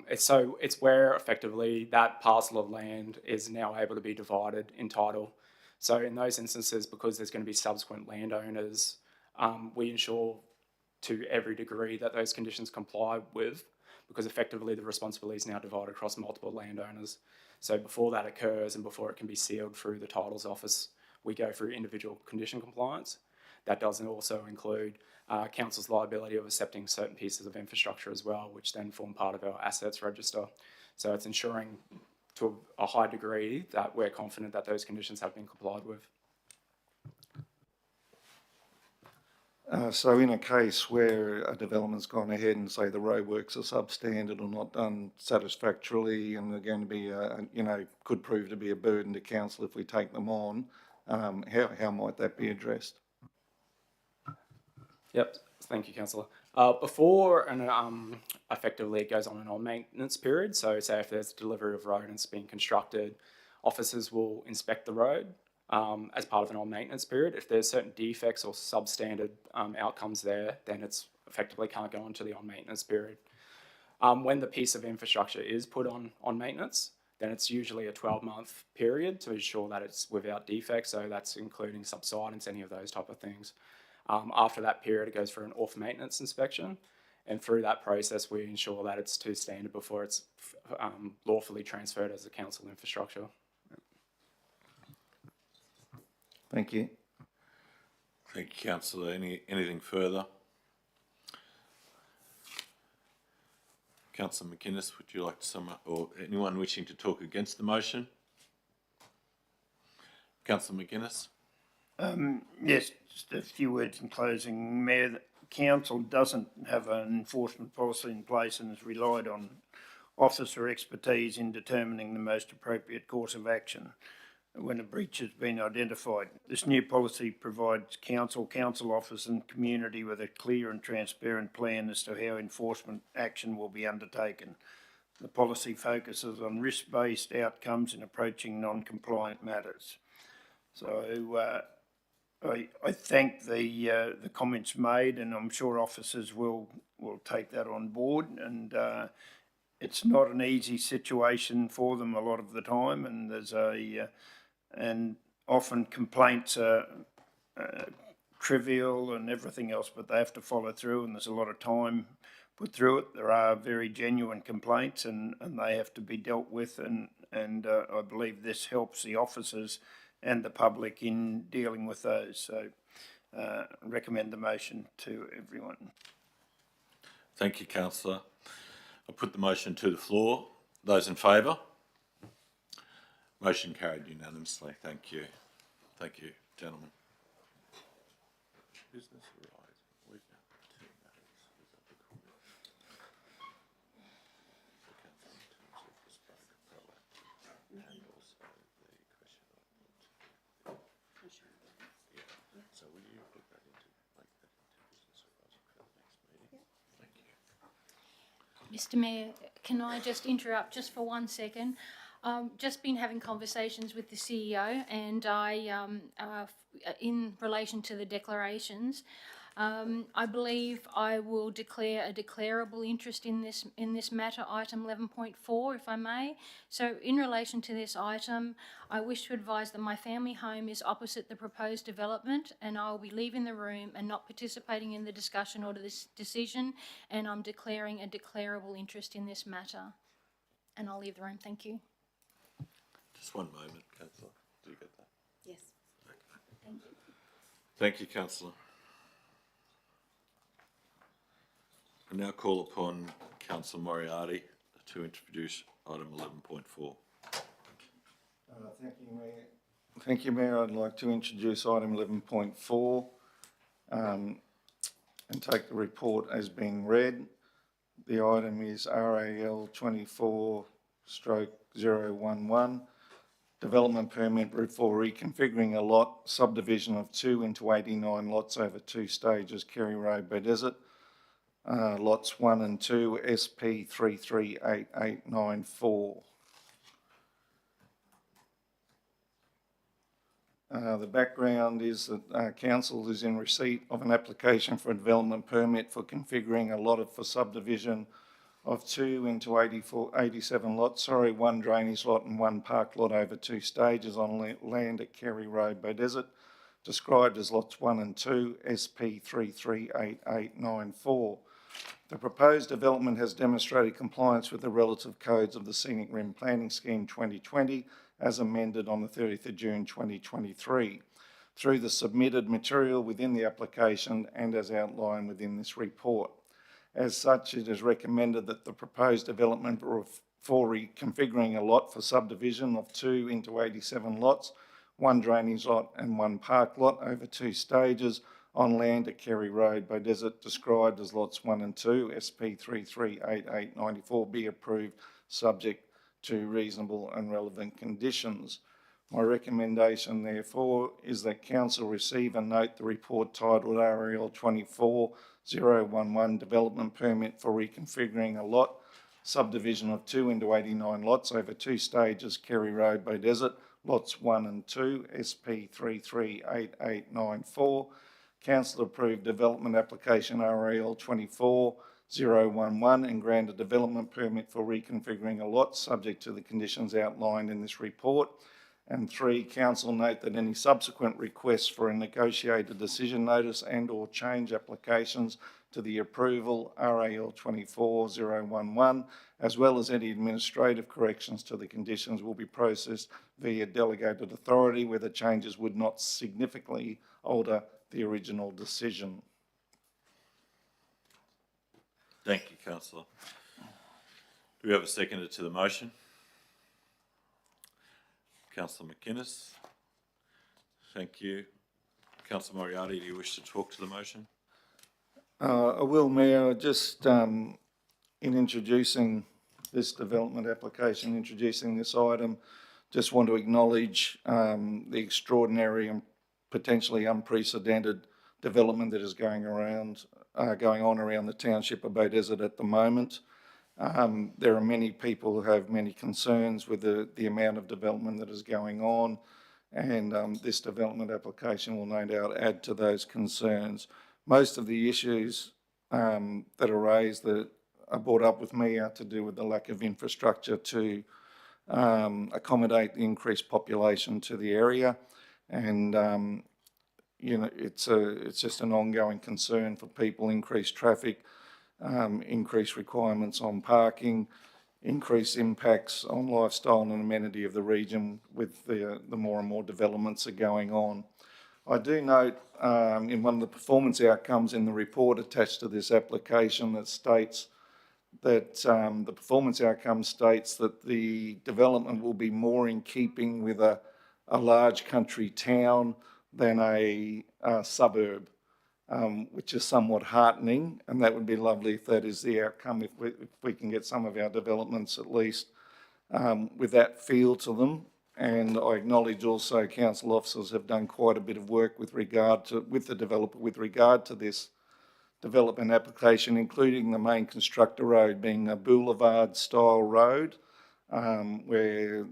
It's where effectively that parcel of land is now able to be divided in title. So in those instances, because there's going to be subsequent landowners, we ensure to every degree that those conditions comply with, because effectively the responsibility is now divided across multiple landowners. So before that occurs and before it can be sealed through the titles office, we go through individual condition compliance. That does also include council's liability of accepting certain pieces of infrastructure as well, which then form part of our assets register. So it's ensuring to a high degree that we're confident that those conditions have been complied with. So in a case where a development's gone ahead and say the roadworks are substandard or not done satisfactorily and they're going to be, could prove to be a burden to council if we take them on, how might that be addressed? Yep, thank you, Councillor. Before effectively it goes on an on-maintenance period, so say if there's delivery of road and it's being constructed, officers will inspect the road as part of an on-maintenance period. If there's certain defects or substandard outcomes there, then it's effectively can't go on to the on-maintenance period. When the piece of infrastructure is put on maintenance, then it's usually a 12-month period to ensure that it's without defects, so that's including subsidence, any of those type of things. After that period, it goes for an off maintenance inspection, and through that process, we ensure that it's to standard before it's lawfully transferred as a council infrastructure. Thank you. Thank you, councillor. Anything further? Councillor McInnes, would you like to sum up, or anyone wishing to talk against the motion? Councillor McInnes? Yes, just a few words in closing. Mayor, the council doesn't have an enforcement policy in place and has relied on officer expertise in determining the most appropriate course of action when a breach has been identified. This new policy provides council officers and community with a clear and transparent plan as to how enforcement action will be undertaken. The policy focuses on risk-based outcomes in approaching non-compliant matters. So I thank the comments made, and I'm sure officers will take that on board. And it's not an easy situation for them a lot of the time, and and often complaints are trivial and everything else, but they have to follow through, and there's a lot of time put through it. There are very genuine complaints, and they have to be dealt with, and I believe this helps the officers and the public in dealing with those. So recommend the motion to everyone. Thank you, councillor. I'll put the motion to the floor. Those in favour? Motion carried unanimously. Thank you. Thank you, gentlemen. Business arising. We've got two matters. We've got the comment. The council in terms of bespoke proactive and also the question I put. Yeah. So will you put that into, make that into business arising for the next meeting? Thank you. Mr Mayor, can I just interrupt just for 1 second? Just been having conversations with the CEO, and in relation to the declarations, I believe I will declare a declarable interest in this matter, item 11.4, if I may. So, in relation to this item, I wish to advise that my family home is opposite the proposed development, and I will be leaving the room and not participating in the discussion or this decision, and I'm declaring a declarable interest in this matter. And I'll leave the room. Thank you. Just one moment, councillor. Do you get that? Yes. Okay. Thank you. Thank you, councillor. I now call upon councillor Moriarty to introduce item 11.4. Thank you, Mayor. Thank you, Mayor. I'd like to introduce item 11.4 and take the report as being read. The item is RAL 24/011, development permit for reconfiguring a lot, subdivision of 2 into 89 lots over 2 stages, Kerry Road, Beaudesert. Lots 1 and 2, SP 338894. The background is that council is in receipt of an application for a development permit for configuring a lot for subdivision of 2 into 87 lots, 1 drainage lot and 1 park lot over 2 stages on land at Kerry Road, Beaudesert, described as lots 1 and 2, SP 338894. The proposed development has demonstrated compliance with the relative codes of the Scenic Rim Planning Scheme 2020 as amended on the 30th of June 2023 through the submitted material within the application and as outlined within this report. As such, it is recommended that the proposed development for reconfiguring a lot for subdivision of 2 into 87 lots, 1 drainage lot and 1 park lot over 2 stages on land at Kerry Road, Beaudesert, described as lots 1 and 2, SP 338894, be approved subject to reasonable and relevant conditions. My recommendation, therefore, is that council receive and note the report titled RAL 24/011 Development Permit for Reconfiguring a Lot, Subdivision of 2 into 89 lots over 2 stages, Kerry Road, Beaudesert, lots 1 and 2, SP 338894. Council approved development application RAL 24/011 011 and grant a development permit for reconfiguring a lot subject to the conditions outlined in this report. And 3, council note that any subsequent requests for a negotiated decision notice and or change applications to the approval RAL 24011, as well as any administrative corrections to the conditions, will be processed via delegated authority where the changes would not significantly alter the original decision. Thank you, councillor. Do we have a seconder to the motion? Councillor McInnes. Thank you. Councillor Moriarty, do you wish to talk to the motion? I will, Mayor. Just in introducing this development application, introducing this item, just want to acknowledge the extraordinary and potentially unprecedented development that is going on around the township of Beaudesert at the moment. There are many people who have many concerns with the amount of development that is going on, and this development application will no doubt add to those concerns. Most of the issues that are raised that are brought up with me are to do with the lack of infrastructure to accommodate the increased population to the area, and you know, it's just an ongoing concern for people. Increased traffic, increased requirements on parking, increased impacts on lifestyle and amenity of the region with the more and more developments are going on. I do note in one of the performance outcomes in the report attached to this application that states that the performance outcome states that the development will be more in keeping with a large country town than a suburb, which is somewhat heartening, and that would be lovely if that is the outcome, if we can get some of our developments at least with that feel to them. And I acknowledge also council officers have done quite a bit of work with the developer with regard to this development application, including the main constructor road being a boulevard style road, where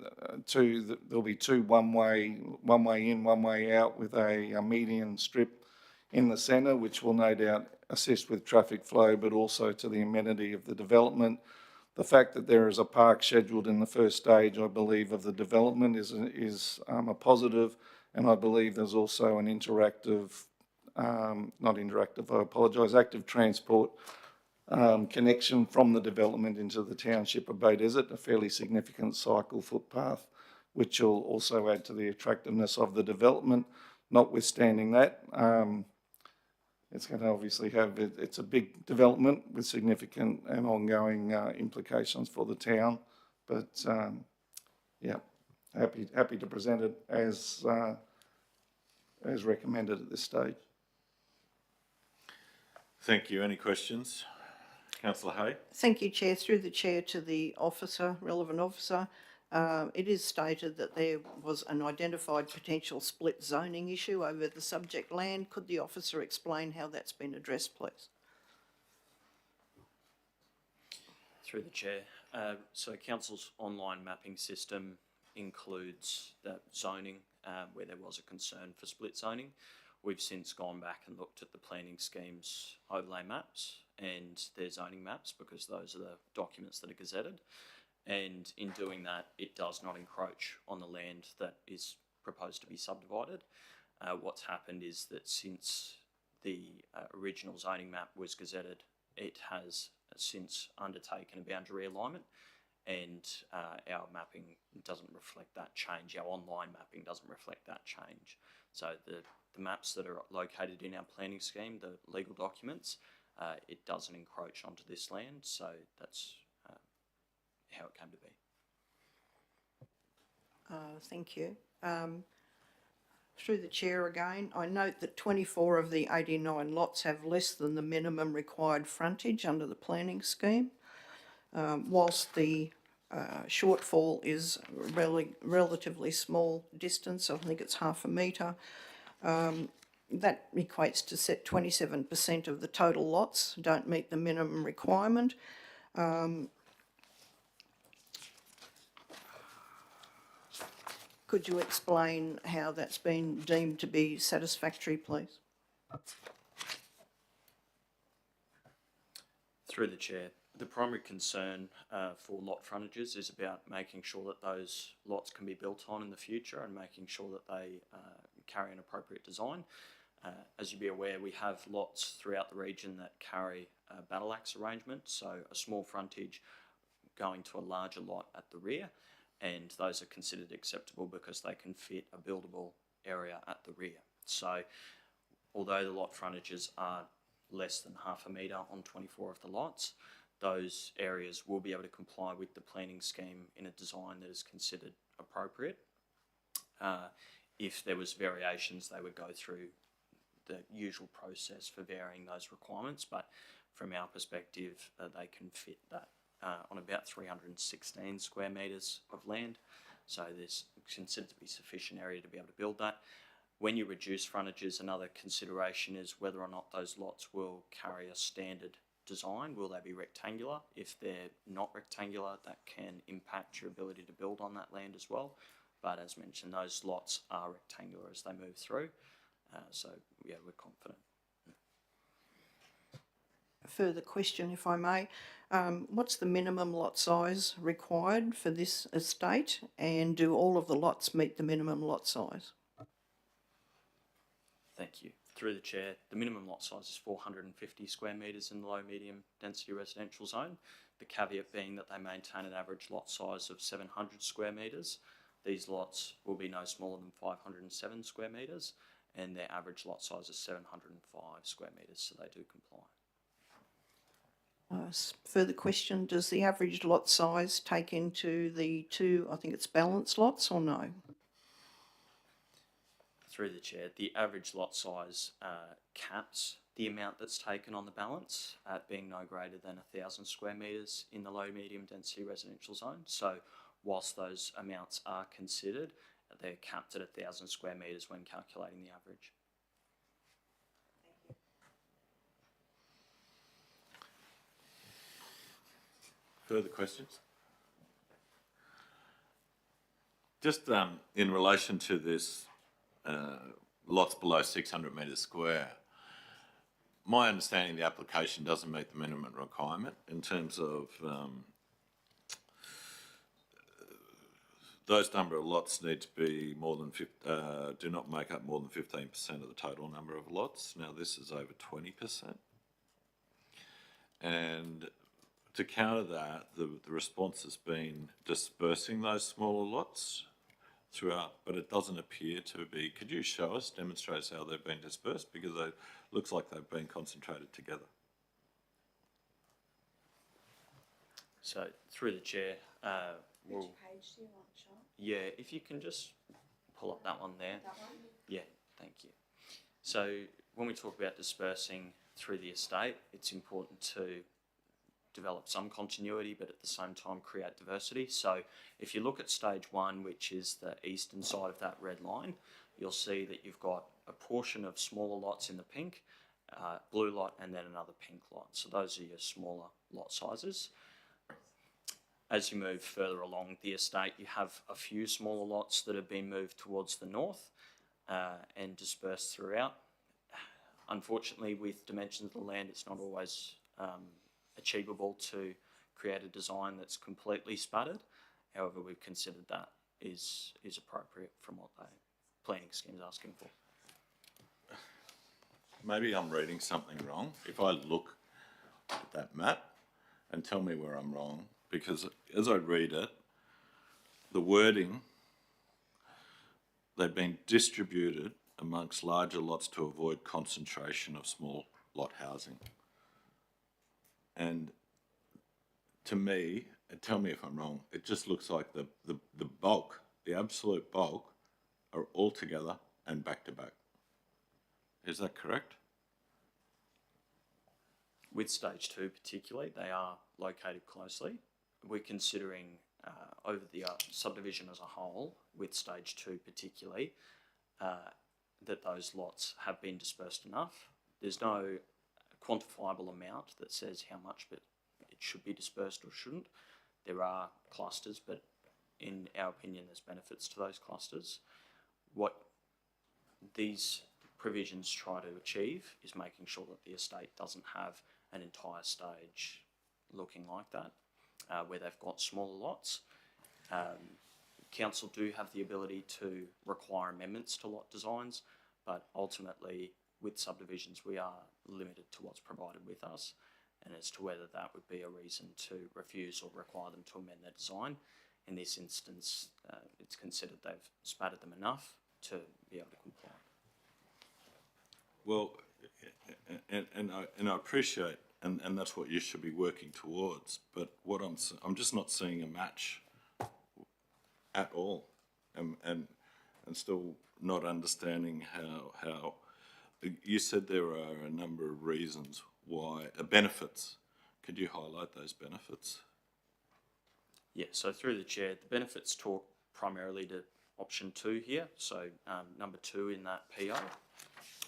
there'll be two one way in, one way out, with a median strip in the centre, which will no doubt assist with traffic flow, but also to the amenity of the development. The fact that there is a park scheduled in the first stage, I believe, of the development is a positive, and I believe there's also an active transport connection from the development into the township of Beaudesert, a fairly significant cycle footpath, which will also add to the attractiveness of the development. Notwithstanding that, it's going to obviously it's a big development with significant and ongoing implications for the town. But yeah, happy to present it as recommended at this stage. Thank you. Any questions? Councillor Hay? Thank you, Chair. Through the Chair to the relevant officer, it is stated that there was an identified potential split zoning issue over the subject land. Could the officer explain how that's been addressed, please? Through the Chair. So Council's online mapping system includes that zoning where there was a concern for split zoning. We've since gone back and looked at the planning scheme's overlay maps and their zoning maps, because those are the documents that are gazetted. And in doing that, it does not encroach on the land that is proposed to be subdivided. What's happened is that since the original zoning map was gazetted, it has since undertaken a boundary alignment, and our mapping doesn't reflect that change. Our online mapping doesn't reflect that change. So the maps that are located in our planning scheme, the legal documents, it doesn't encroach onto this land. So that's how it came to be. Thank you. Through the Chair again, I note that 24 of the 89 lots have less than the minimum required frontage under the planning scheme. Whilst the shortfall is relatively small distance, I think it's 0.5 metre, that equates to 27% of the total lots don't meet the minimum requirement. Could you explain how that's been deemed to be satisfactory, please? Through the chair, the primary concern for lot frontages is about making sure that those lots can be built on in the future and making sure that they carry an appropriate design. As you'll be aware, we have lots throughout the region that carry a battle axe arrangement, so a small frontage going to a larger lot at the rear, and those are considered acceptable because they can fit a buildable area at the rear. So although the lot frontages are less than half a metre on 24 of the lots, those areas will be able to comply with the planning scheme in a design that is considered appropriate. If there was variations, they would go through the usual process for varying those requirements, but from our perspective, they can fit that on about 316 square metres of land. So there's considered to be sufficient area to be able to build that. When you reduce frontages, another consideration is whether or not those lots will carry a standard design. Will they be rectangular? If they're not rectangular, that can impact your ability to build on that land as well. But as mentioned, those lots are rectangular as they move through. So yeah, we're confident. A further question, if I may. What's the minimum lot size required for this estate, and do all of the lots meet the minimum lot size? Thank you. Through the chair, the minimum lot size is 450 square metres in the low medium density residential zone. The caveat being that they maintain an average lot size of 700 square metres. These lots will be no smaller than 507 square metres, and their average lot size is 705 square metres, so they do comply. Further question, does the average lot size take into the two, I think it's balanced lots, or no? Through the chair, the average lot size caps the amount that's taken on the balance at being no greater than 1,000 square metres in the low medium density residential zone. So whilst those amounts are considered, they're capped at 1,000 square metres when calculating the average. Further questions? Just in relation to this lots below 600 metres square, my understanding the application doesn't meet the minimum requirement in terms of those number of lots need to be more than do not make up more than 15% of the total number of lots. Now this is over 20%. And to counter that, the response has been dispersing those smaller lots throughout, but it doesn't appear to be. Could you show us, demonstrate us how they've been dispersed? Because it looks like they've been concentrated together. So through the chair, which page do you want, Sean? Yeah, if you can just pull up that one there. That one? Yeah, thank you. So when we talk about dispersing through the estate, it's important to develop some continuity, but at the same time create diversity. So if you look at stage one, which is the eastern side of that red line, you'll see that you've got a portion of smaller lots in the pink, blue lot, and then another pink lot. So those are your smaller lot sizes. As you move further along the estate, you have a few smaller lots that have been moved towards the north and dispersed throughout. Unfortunately, with dimensions of the land, it's not always achievable to create a design that's completely sputtered. However, we've considered that is appropriate from what the planning scheme is asking for. Maybe I'm reading something wrong. If I look at that map and tell me where I'm wrong, because as I read it, the wording, they've been distributed amongst larger lots to avoid concentration of small lot housing. And to me, and tell me if I'm wrong, it just looks like the bulk, the absolute bulk, are all together and back to back. Is that correct? With stage two particularly, they are located closely. We're considering over the subdivision as a whole, with stage two particularly, that those lots have been dispersed enough. There's no quantifiable amount that says how much but it should be dispersed or shouldn't. There are clusters, but in our opinion there's benefits to those clusters. What these provisions try to achieve is making sure that the estate doesn't have an entire stage looking like that, where they've got smaller lots. Council do have the ability to require amendments to lot designs, but ultimately with subdivisions we are limited to what's provided with us, and as to whether that would be a reason to refuse or require them to amend their design. In this instance, it's considered they've spattered them enough to be able to comply. Well, and I appreciate, and that's what you should be working towards, but what I'm just not seeing a match at all, and still not understanding how you said there are a number of reasons why, benefits. Could you highlight those benefits? Yeah, so through the chair, the benefits talk primarily to option 2 here, so number 2 in that PO,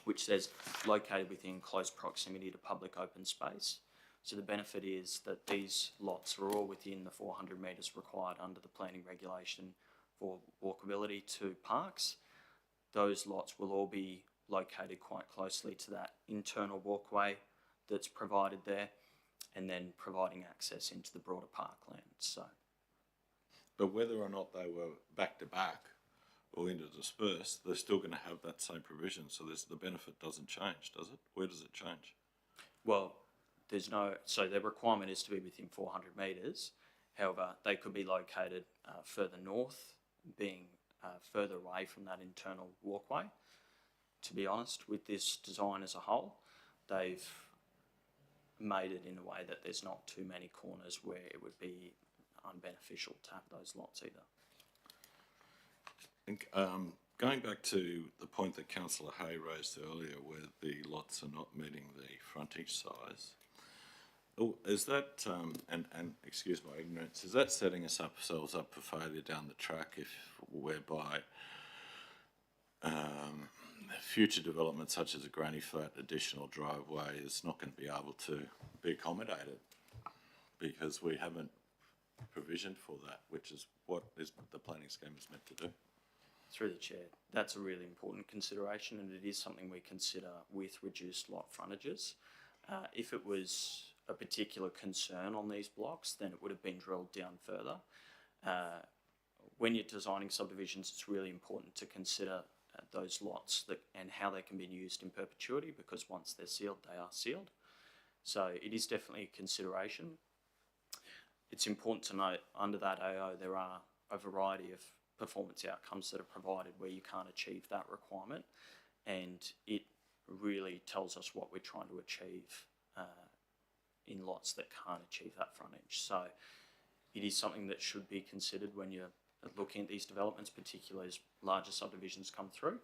which says located within close proximity to public open space. So the benefit is that these lots are all within the 400 metres required under the planning regulation for walkability to parks. Those lots will all be located quite closely to that internal walkway that's provided there, and then providing access into the broader parkland. So, But whether or not they were back to back or interdispersed, they're still going to have that same provision. So the benefit doesn't change, does it? Where does it change? well, so their requirement is to be within 400 metres. However, they could be located further north, being further away from that internal walkway. To be honest, with this design as a whole, they've made it in a way that there's not too many corners where it would be unbeneficial to have those lots either. I think, going back to the point that Councillor Hay raised earlier, where the lots are not meeting the frontage size, is that, and excuse my ignorance, is that setting ourselves up for failure down the track, whereby future development such as a granny flat additional driveway is not going to be able to be accommodated because we haven't provisioned for that, which is what the planning scheme is meant to do? Through the chair, that's a really important consideration, and it is something we consider with reduced lot frontages. If it was a particular concern on these blocks, then it would have been drilled down further. When you're designing subdivisions, it's really important to consider those lots and how they can be used in perpetuity, because once they're sealed, they are sealed. So it is definitely a consideration. It's important to note under that AO there are a variety of performance outcomes that are provided where you can't achieve that requirement, and it really tells us what we're trying to achieve in lots that can't achieve that frontage. So it is something that should be considered when you're looking at these developments, particularly as larger subdivisions come through,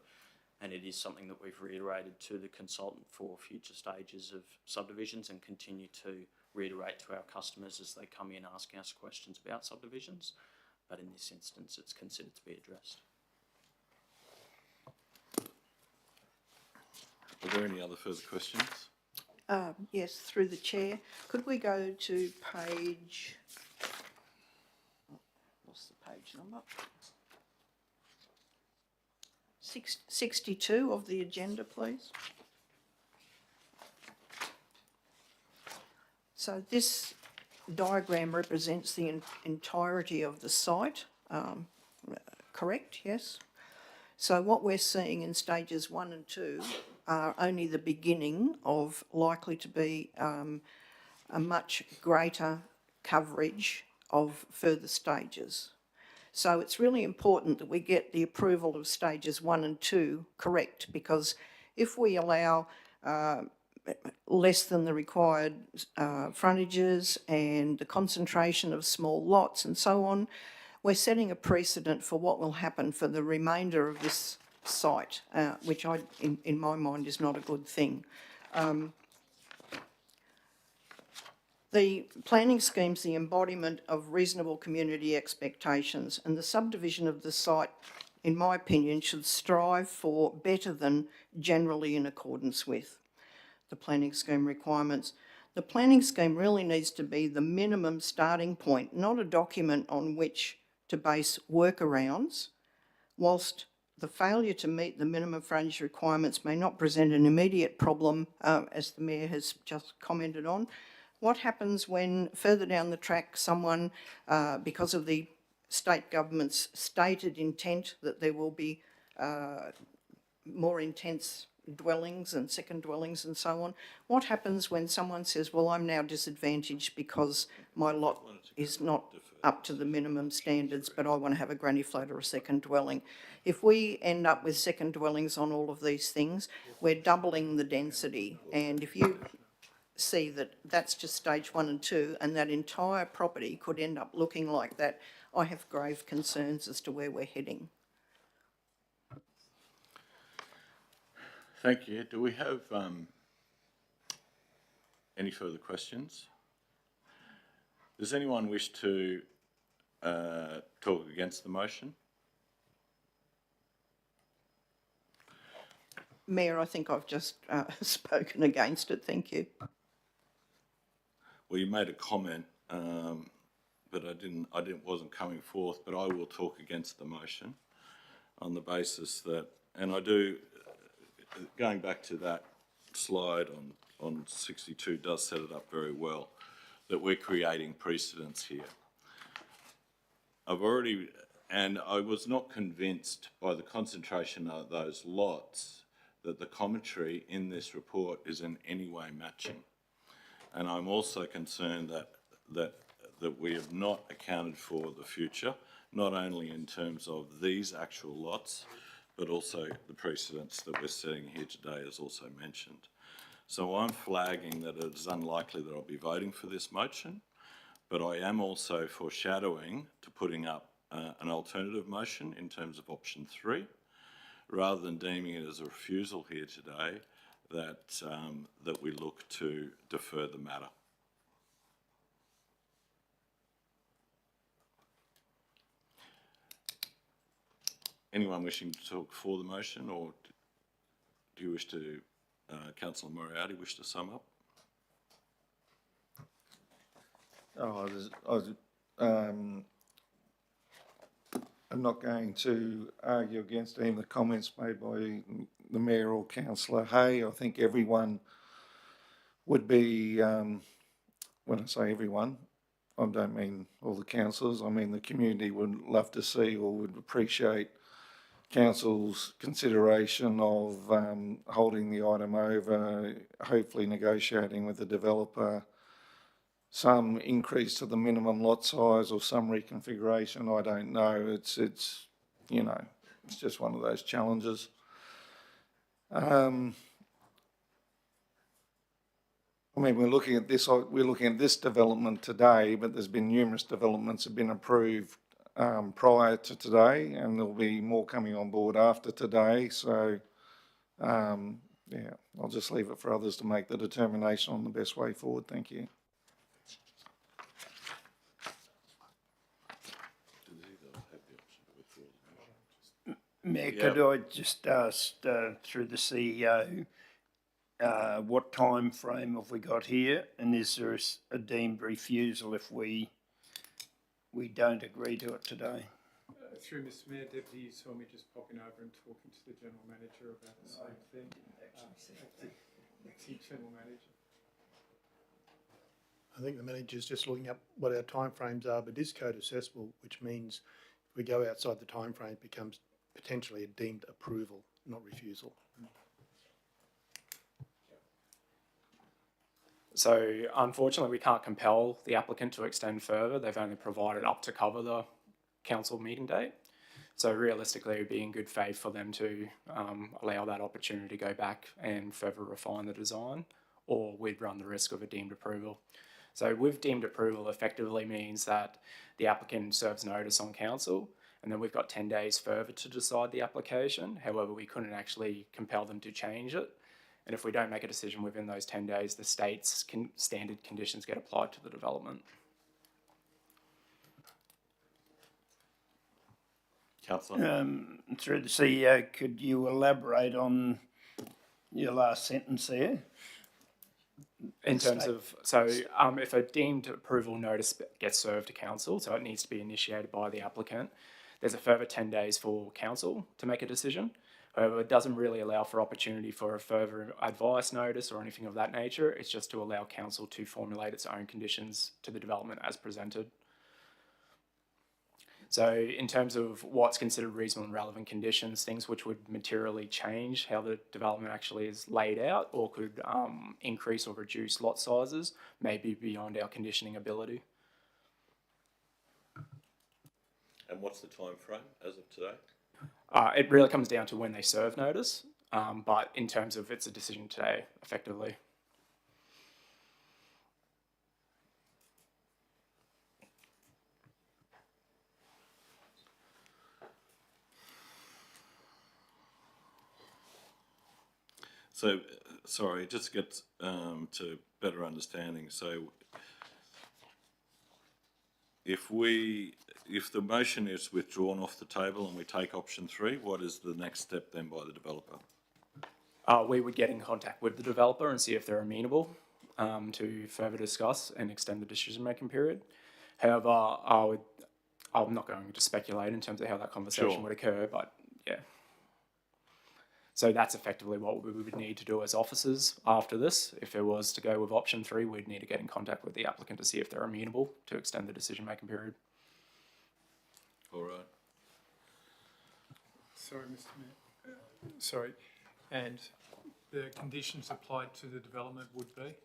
and it is something that we've reiterated to the consultant for future stages of subdivisions and continue to reiterate to our customers as they come in asking us questions about subdivisions, but in this instance it's considered to be addressed. Are there any other further questions? Yes, through the chair. Could we go to page, what's the page number? 62 of the agenda, please. So this diagram represents the entirety of the site, correct? Yes. So what we're seeing in stages 1 and 2 are only the beginning of likely to be a much greater coverage of further stages. So it's really important that we get the approval of stages 1 and 2 correct, because if we allow less than the required frontages and the concentration of small lots and so on, we're setting a precedent for what will happen for the remainder of this site, which in my mind is not a good thing. The planning scheme's the embodiment of reasonable community expectations, and the subdivision of the site, in my opinion, should strive for better than generally in accordance with the planning scheme requirements. The planning scheme really needs to be the minimum starting point, not a document on which to base workarounds. Whilst the failure to meet the minimum frontage requirements may not present an immediate problem, as the Mayor has just commented on, What happens when further down the track someone, because of the state government's stated intent that there will be more intense dwellings and second dwellings and so on, what happens when someone says, well, I'm now disadvantaged because my lot is not up to the minimum standards, but I want to have a granny flat or a second dwelling? If we end up with second dwellings on all of these things, we're doubling the density. And if you see that that's just stage 1 and 2 and that entire property could end up looking like that, I have grave concerns as to where we're heading. Thank you. Do we have any further questions? Does anyone wish to talk against the motion? Mayor, I think I've just spoken against it. Thank you. Well, you made a comment, but I wasn't coming forth. But I will talk against the motion on the basis that, and I do. Going back to that slide on 62 does set it up very well, that we're creating precedents here. And I was not convinced by the concentration of those lots that the commentary in this report is in any way matching. And I'm also concerned that we have not accounted for the future, not only in terms of these actual lots, but also the precedents that we're setting here today is also mentioned. So I'm flagging that it is unlikely that I'll be voting for this motion, but I am also foreshadowing to putting up an alternative motion in terms of option 3, rather than deeming it as a refusal here today, that we look to defer the matter. Anyone wishing to talk for the motion, or do you wish to, Councillor Moriarty, wish to sum up? I'm not going to argue against any of the comments made by the Mayor or Councillor Hay. I think everyone would be, when I say everyone, I don't mean all the councillors, I mean the community would love to see or would appreciate Council's consideration of holding the item over, hopefully negotiating with the developer some increase to the minimum lot size or some reconfiguration. I don't know. It's you know, it's just one of those challenges. I mean, we're looking at this development today, but there's been numerous developments that have been approved prior to today, and there'll be more coming on board after today. So, yeah, I'll just leave it for others to make the determination on the best way forward. Thank you. Mayor, could I just ask through the CEO, what time frame have we got here, and is there a deemed refusal if we don't agree to it today? Through Mr Mayor, Deputy, you saw me just popping over and talking to the General Manager about the same thing. The General Manager. I think the manager's just looking up what our timeframes are, but it is code accessible, which means if we go outside the timeframe, it becomes potentially a deemed approval, not refusal. So unfortunately, we can't compel the applicant to extend further. They've only provided up to cover the council meeting date. So realistically, it would be in good faith for them to allow that opportunity to go back and further refine the design, or we'd run the risk of a deemed approval. So with deemed approval effectively means that the applicant serves notice on council, and then we've got 10 days further to decide the application. However, we couldn't actually compel them to change it. And if we don't make a decision within those 10 days, the state's standard conditions get applied to the development. Councillor? Through the CEO, could you elaborate on your last sentence there? In terms of, so if a deemed approval notice gets served to council, so it needs to be initiated by the applicant, there's a further 10 days for council to make a decision. However, it doesn't really allow for opportunity for a further advice notice or anything of that nature. It's just to allow council to formulate its own conditions to the development as presented. So in terms of what's considered reasonable and relevant conditions, things which would materially change how the development actually is laid out or could increase or reduce lot sizes may be beyond our conditioning ability. And what's the time frame as of today? It really comes down to when they serve notice, but in terms of it's a decision today, effectively. So, sorry, just to get to better understanding. So, if the motion is withdrawn off the table and we take option 3, what is the next step then by the developer? We would get in contact with the developer and see if they're amenable to further discuss and extend the decision-making period. However, I'm not going to speculate in terms of how that conversation would occur, but yeah. So that's effectively what we would need to do as officers after this. If it was to go with option 3, we'd need to get in contact with the applicant to see if they're amenable to extend the decision-making period. All right. Sorry, Mr Mayor. Sorry. And the conditions applied to the development would be?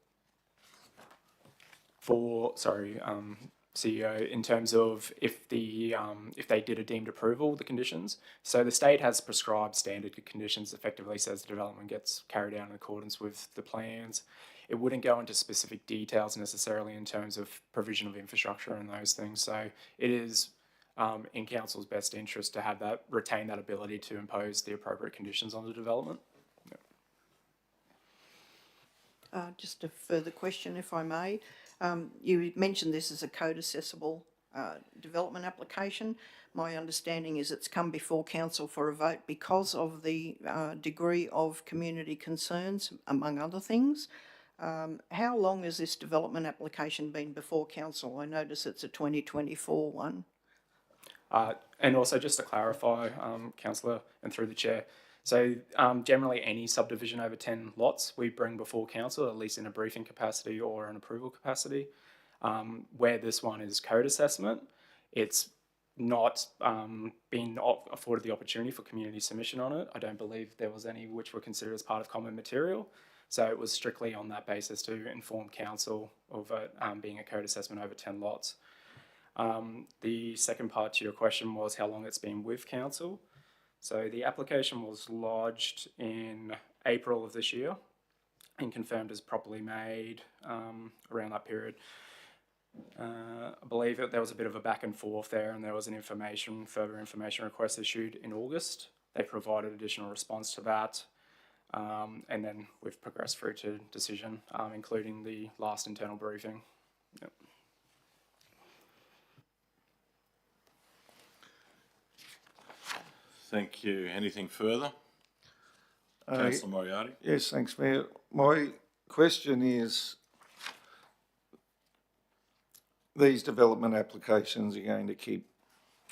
CEO, in terms of if they did a deemed approval, the conditions. So the state has prescribed standard conditions, effectively says the development gets carried out in accordance with the plans. It wouldn't go into specific details necessarily in terms of provision of infrastructure and those things. So it is in council's best interest to retain that ability to impose the appropriate conditions on the development. Just a further question, if I may. You mentioned this as a code accessible development application. My understanding is it's come before council for a vote because of the degree of community concerns, among other things. How long has this development application been before council? I notice it's a 2024 one. And also just to clarify, councillor, and through the chair, so generally any subdivision over 10 lots we bring before council, at least in a briefing capacity or an approval capacity. Where this one is code assessment, it's not been afforded the opportunity for community submission on it. I don't believe there was any which were considered as part of common material. So it was strictly on that basis to inform council of it being a code assessment over 10 lots. The second part to your question was how long it's been with council. So the application was lodged in April of this year and confirmed as properly made around that period. I believe there was a bit of a back and forth there, and there was an further information request issued in August. They provided additional response to that, and then we've progressed through to decision, including the last internal briefing. Yep. Thank you. Anything further? Councillor Moriarty? Yes, thanks, Mayor. My question is, these development applications are going to keep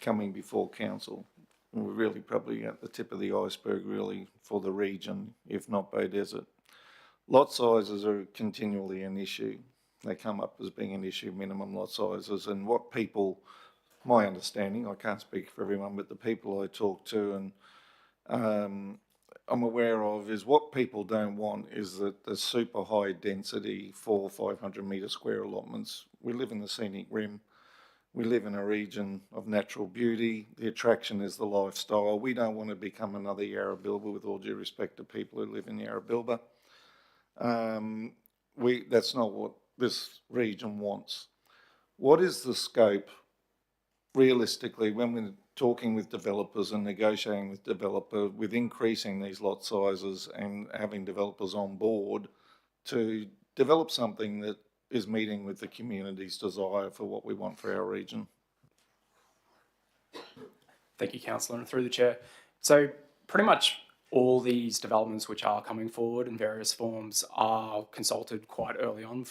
coming before council. We're really probably at the tip of the iceberg, really, for the region, if not Bay Desert. Lot sizes are continually an issue. They come up as being an issue, minimum lot sizes, and what people, my understanding, I can't speak for everyone, but the people I talk to and I'm aware of is what people don't want is that the super high density 400 or 500 metre square allotments. We live in the scenic rim. We live in a region of natural beauty. The attraction is the lifestyle. We don't want to become another Yarrabilba, with all due respect to people who live in Yarrabilba. That's not what this region wants. What is the scope, realistically, when we're talking with developers and negotiating with developers, with increasing these lot sizes and having developers on board to develop something that is meeting with the community's desire for what we want for our region? Thank you, councillor, and through the chair. So pretty much all these developments which are coming forward in various forms are consulted quite early on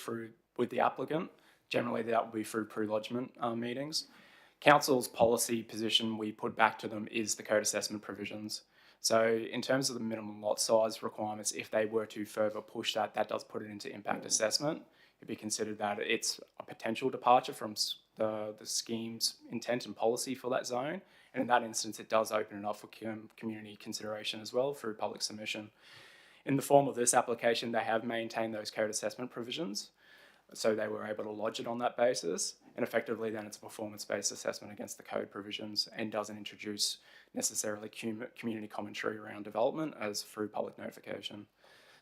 with the applicant. Generally that will be through pre-lodgement meetings. Council's policy position we put back to them is the code assessment provisions. So in terms of the minimum lot size requirements, if they were to further push that, that does put it into impact assessment. It'd be considered that it's a potential departure from the scheme's intent and policy for that zone. And in that instance, it does open it up for community consideration as well through public submission. In the form of this application, they have maintained those code assessment provisions. So they were able to lodge it on that basis. And effectively then it's a performance-based assessment against the code provisions and doesn't introduce necessarily community commentary around development as through public notification.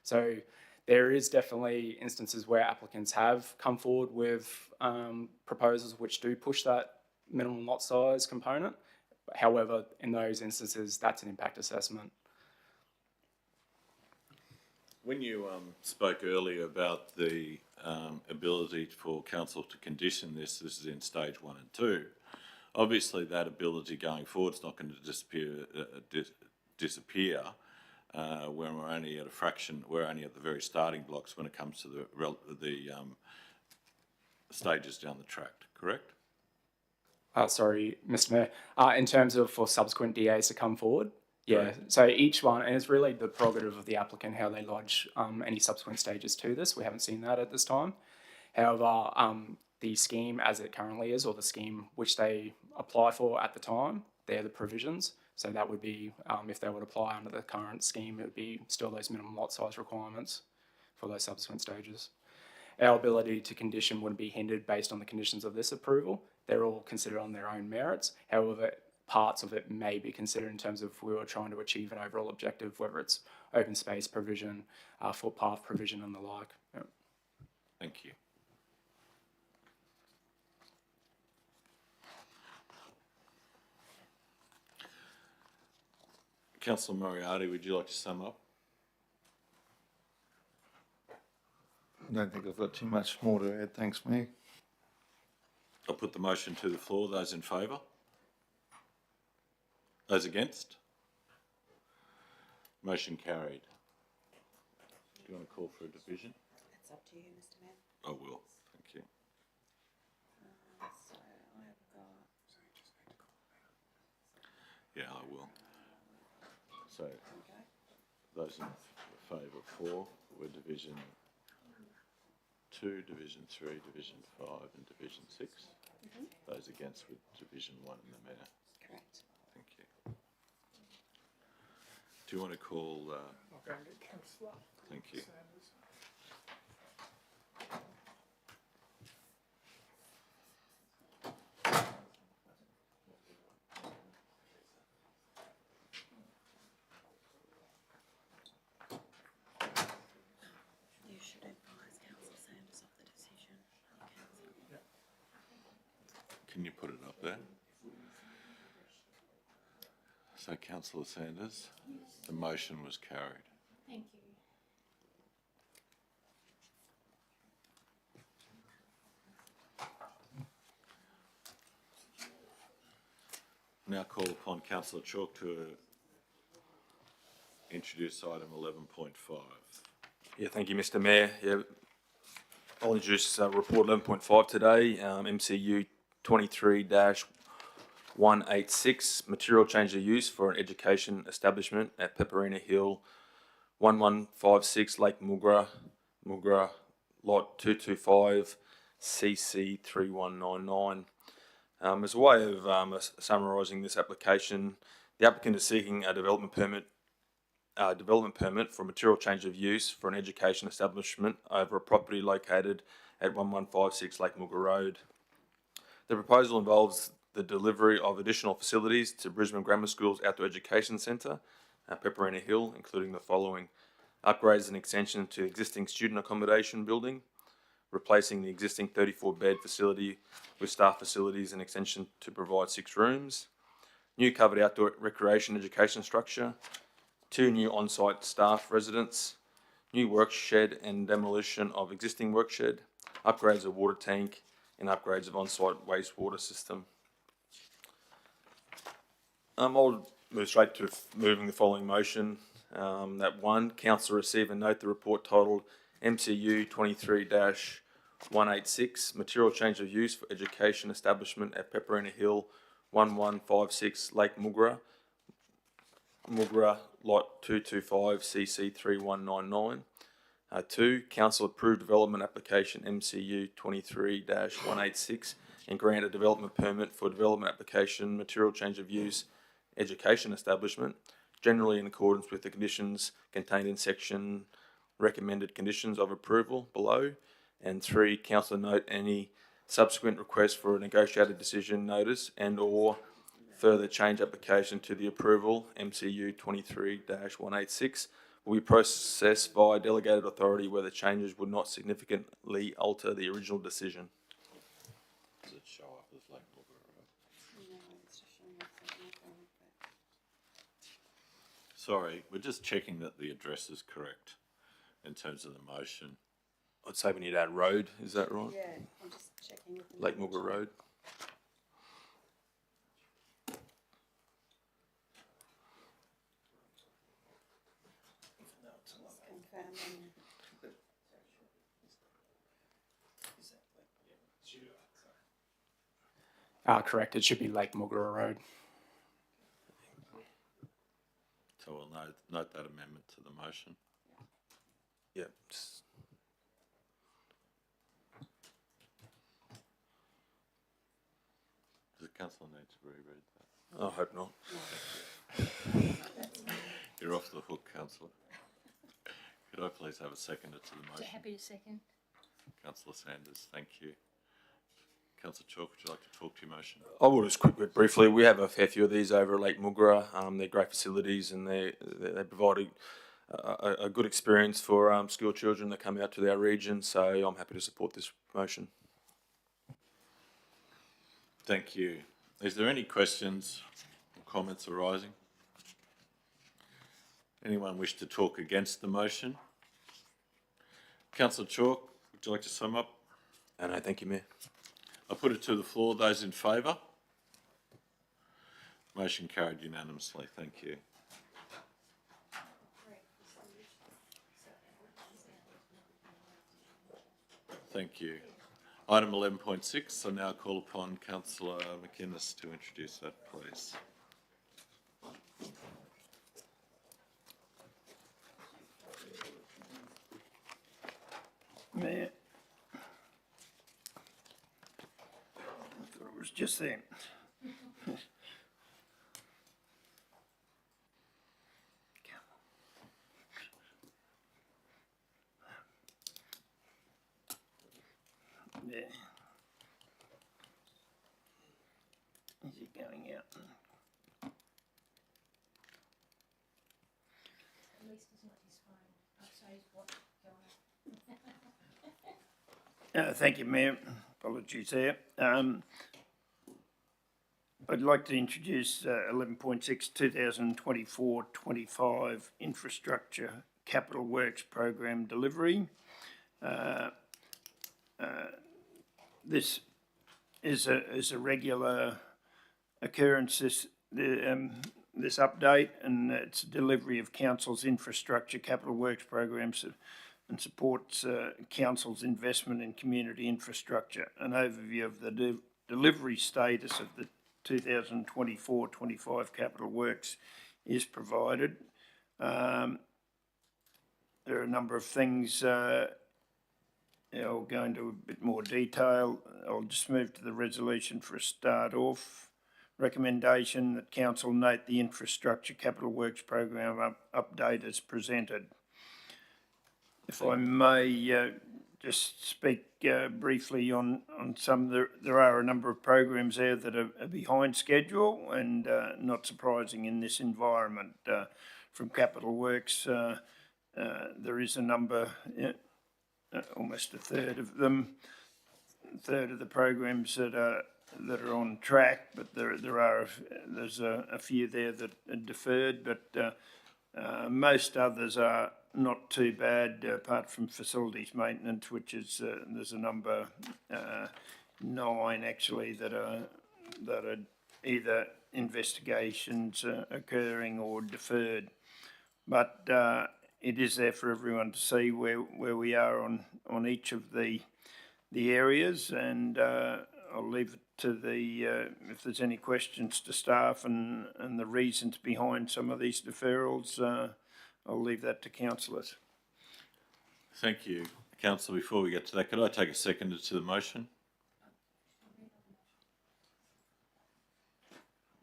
So there is definitely instances where applicants have come forward with proposals which do push that minimum lot size component. However, in those instances, that's an impact assessment. When you spoke earlier about the ability for council to condition this is in stage 1 and 2. Obviously, that ability going forward is not going to disappear when we're only at a fraction. We're only at the very starting blocks when it comes to the stages down the track. Correct? Sorry, Mr. Mayor. In terms of for subsequent DAs to come forward. Yeah, right. So each one, and it's really the prerogative of the applicant how they lodge any subsequent stages to this. We haven't seen that at this time. However, the scheme as it currently is, or the scheme which they apply for at the time, they're the provisions. So that would be, if they would apply under the current scheme, it would be still those minimum lot size requirements for those subsequent stages. Our ability to condition wouldn't be hindered based on the conditions of this approval. They're all considered on their own merits. However, parts of it may be considered in terms of if we were trying to achieve an overall objective, whether it's open space provision, footpath provision and the like. Yeah. Thank you. Councillor Moriarty, would you like to sum up? I don't think I've got too much more to add, thanks, Mayor. I'll put the motion to the floor. Those in favour? Those against? Motion carried. Do you want to call for a division? It's up to you, Mr. Mayor. I will, thank you. So I've got. Yeah, I will. So, those in favour 4 were Division 2, Division 3, Division 5 and Division 6. Those against were Division 1 and the Mayor. Correct. Thank you. Do you want to call... I'll go and get Councillor Thank you. Sanders. You should advise Councillor Sanders of the decision. Councillor. Can you put it up there? So, Councillor Sanders, the motion was carried. Thank you. Now call upon Councillor Chalk to introduce item 11.5. Yeah, thank you, Mr. Mayor. Yeah, I'll introduce report 11.5 today, MCU 23-186, material change of use for an education establishment at Pepperina Hill, 1156 Lake Mulgra, lot 225, CC 3199. As a way of summarising this application, the applicant is seeking a development permit for material change of use for an education establishment over a property located at 1156 Lake Mulgra Road. The proposal involves the delivery of additional facilities to Brisbane Grammar School's Outdoor Education Centre at Pepperina Hill, including the following: upgrades and extension to existing student accommodation building, replacing the existing 34-bed facility with staff facilities and extension to provide 6 rooms, new covered outdoor recreation education structure, 2 new on-site staff residents, new work shed and demolition of existing work shed, upgrades of water tank and upgrades of on-site wastewater system. I'll move straight to moving the following motion. That 1, Council receive and note the report titled MCU 186, material change of use for education establishment at Pepperina Hill, 1156 Lake Mugra, lot 225 CC 3199. 2, council approved development application MCU 23-186 and grant a development permit for development application material change of use education establishment, generally in accordance with the conditions contained in section recommended conditions of approval below. And 3, council note any subsequent request for a negotiated decision notice and or further change application to the approval MCU 23-186 will be processed by delegated authority where the changes would not significantly alter the original decision. Does it show up as Lake Mugra Road? No, it's just showing us that nothing, but Sorry, we're just checking that the address is correct in terms of the motion. I'd say we need to add road, is that right? yeah, I'm just checking with the. Lake Mugra Road. Confirming. Correct, it should be Lake Mugra Road. So we'll note that amendment to the motion. Yep. Does the council need to reread that? I hope not. You're off the hook, councillor. Could I please have a seconder to the So motion? happy to second. Councillor Sanders, thank you. Councillor Chalk, would you like to talk to your motion? I will just quickly, briefly, we have a fair few of these over at Lake Mugra. They're great facilities and they provide a good experience for school children that come out to our region, so I'm happy to support this motion. Thank you. Is there any questions or comments arising? Anyone wish to talk against the motion? Councillor Chalk, would you like to sum up? And I thank you, Mayor. I put it to the floor. Those in favour? Motion carried unanimously. Thank you. Thank you. Item 11.6, I now call upon Councillor McInnes to introduce that, please. Mayor. I thought it was just there. Yeah. Is he going out? At least it's not his phone. I'll say he's what going. Thank you, Mayor. Apologies there. I'd like to introduce 11.6 2024-25 Infrastructure Capital Works Program Delivery. This is a regular occurrence, this update, and it's delivery of Council's Infrastructure Capital Works programs and supports Council's investment in community infrastructure. An overview of the delivery status of the 2024-25 capital works is provided. There are a number of things I'll go into a bit more detail. I'll just move to the resolution for a start off. Recommendation that Council note the Infrastructure Capital Works Program update as presented. If I may just speak briefly on some, there are a number of programs there that are behind schedule and not surprising in this environment. From Capital Works, there is a number, almost a third of them, a third of the programs that are on track, but there's a few there that are deferred, but most others are not too bad, apart from facilities maintenance, which is there's a number 9 actually that are either investigations occurring or deferred, but it is there for everyone to see where we are on each of the the areas, and I'll leave it to the, if there's any questions to staff and the reasons behind some of these deferrals, I'll leave that to councillors. Thank you, Councillor. Before we get to that, could I take a seconder to the motion?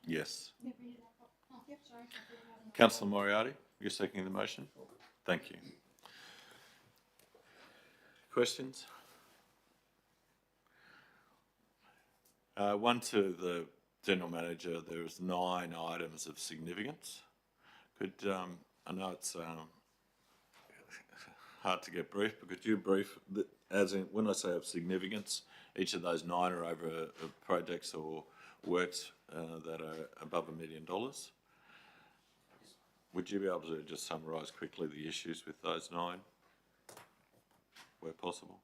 Yes. Councillor Moriarty, you're seconding the motion? Thank you. Questions? One to the General Manager, there's 9 items of significance. Could, I know it's hard to get brief, but could you brief, as in, when I say of significance, each of those 9 are over projects or works that are above $1 million? Would you be able to just summarise quickly the issues with those 9, where possible?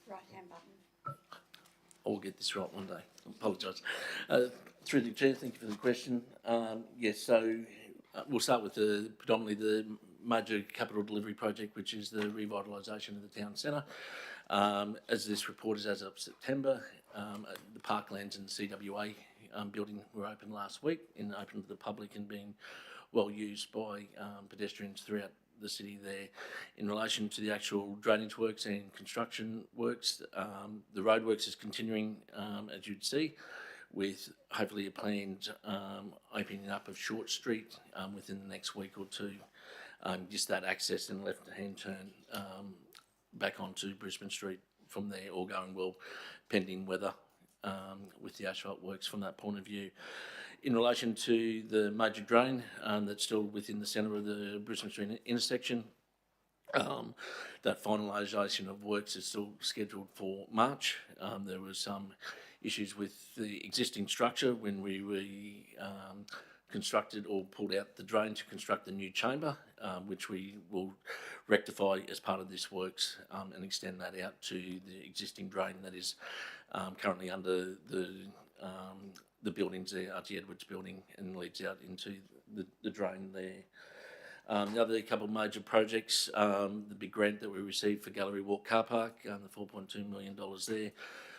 Right-hand button. I'll get this right one day. I apologise. Through the Chair, thank you for the question. Yes, so we'll start with predominantly the major capital delivery project, which is the revitalisation of the town centre. As this report is as of September, the Parklands and CWA building were open last week and open to the public and being well used by pedestrians throughout the city there. In relation to the actual drainage works and construction works, the roadworks is continuing, as you'd see, with hopefully a planned opening up of Short Street within the next week or two. Just that access and left-hand turn back onto Brisbane Street from there, all going well, pending weather with the asphalt works from that point of view. In relation to the major drain that's still within the centre of the Brisbane Street intersection, that finalisation of works is still scheduled for March. There was some issues with the existing structure when we constructed or pulled out the drain to construct the new chamber, which we will rectify as part of this works and extend that out to the existing drain that is currently under the buildings there, R.T. Edwards building, and leads out into the drain there. The other couple of major projects, the big grant that we received for Gallery Walk Car Park, the $4.2 million there.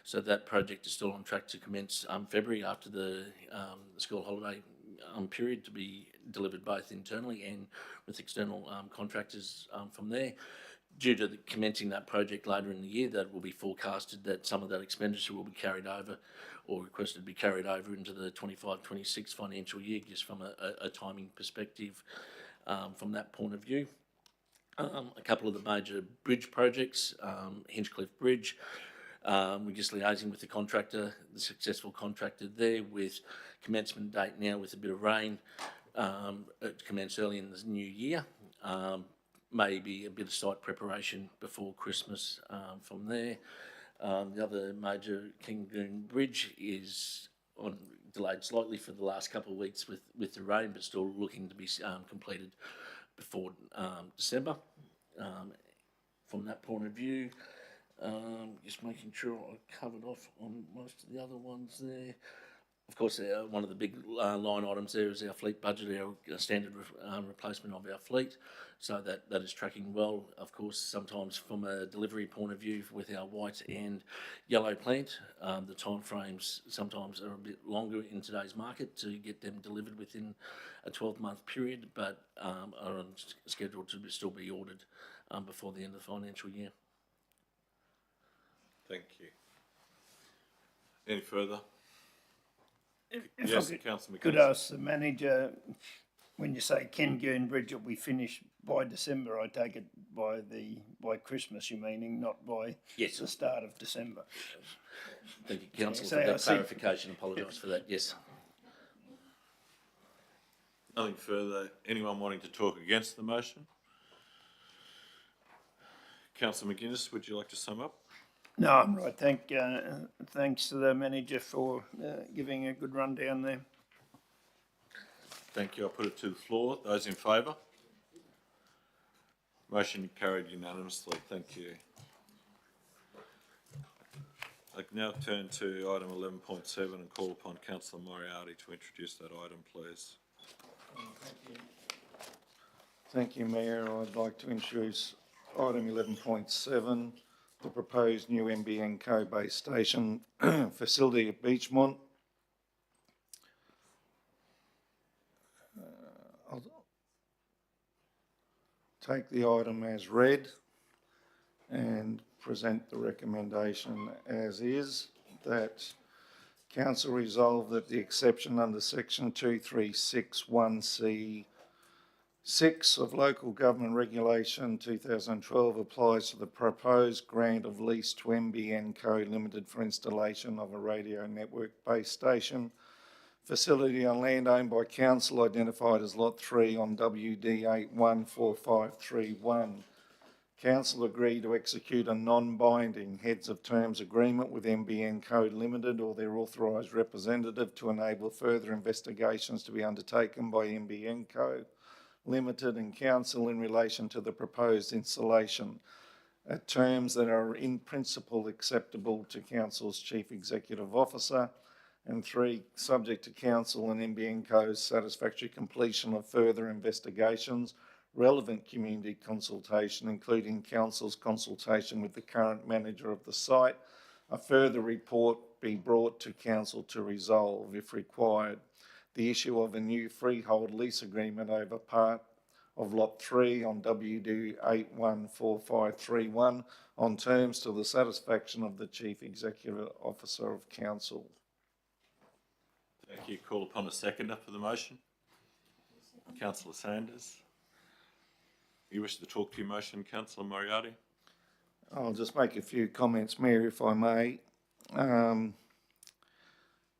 So that project is still on track to commence February after the school holiday period, to be delivered both internally and with external contractors from there. Due to commencing that project later in the year, that will be forecasted that some of that expenditure will be carried over or requested to be carried over into the 25-26 financial year, just from a timing perspective from that point of view. A couple of the major bridge projects, Hinchcliffe Bridge, we're just liaising with the contractor, the successful contractor there, with commencement date now with a bit of rain, commence early in the new year. Maybe a bit of site preparation before Christmas from there. The other major Kingoon Bridge is delayed slightly for the last couple of weeks with the rain, but still looking to be completed before December. From that point of view, just making sure I covered off on most of the other ones there. Of course, one of the big line items there is our fleet budget, our standard replacement of our fleet. So that is tracking well. Of course, sometimes from a delivery point of view with our white and yellow plant, the time frames sometimes are a bit longer in today's market to get them delivered within a 12-month period, but are on schedule to still be ordered before the end of the financial year. Thank you. Any further? If yes, I Councillor McKenzie. could ask the manager, when you say Kingoon Bridge will be finished by December, I take it by Christmas, you meaning, not by the start of December? Thank you, Councillor, for that clarification. Apologise for that. Yes. Nothing further. Anyone wanting to talk against the motion? Councillor McGuinness, would you like to sum up? No, I'm right. Thanks to the manager for giving a good rundown there. Thank you. I'll put it to the floor. Those in favour? Motion carried unanimously. Thank you. I can now turn to item 11.7 and call upon Councillor Moriarty to introduce that item, please. Thank you. Thank you, Mayor. I'd like to introduce item 11.7, the proposed new NBN Co-base station facility at Beachmont. I'll take the item as read and present the recommendation as is, that Council resolve that the exception under section 2361C 6 of Local Government Regulation 2012 applies to the proposed grant of lease to NBN Co Limited for installation of a radio network base station facility on land owned by Council identified as Lot 3 on WD 814531. Council agreed to execute a non-binding heads of terms agreement with NBN Co Limited or their authorised representative to enable further investigations to be undertaken by NBN Co Limited and Council in relation to the proposed installation at terms that are in principle acceptable to Council's Chief Executive Officer, and 3, subject to Council and NBN Co's satisfactory completion of further investigations, relevant community consultation, including Council's consultation with the current manager of the site, a further report be brought to Council to resolve, if required, the issue of a new freehold lease agreement over part of Lot 3 on WD 814531 on terms to the satisfaction of the Chief Executive Officer of Council. Thank you. Call upon a seconder for the motion. Councillor Sanders. You wish to talk to your motion, Councillor Moriarty? I'll just make a few comments, Mayor, if I may.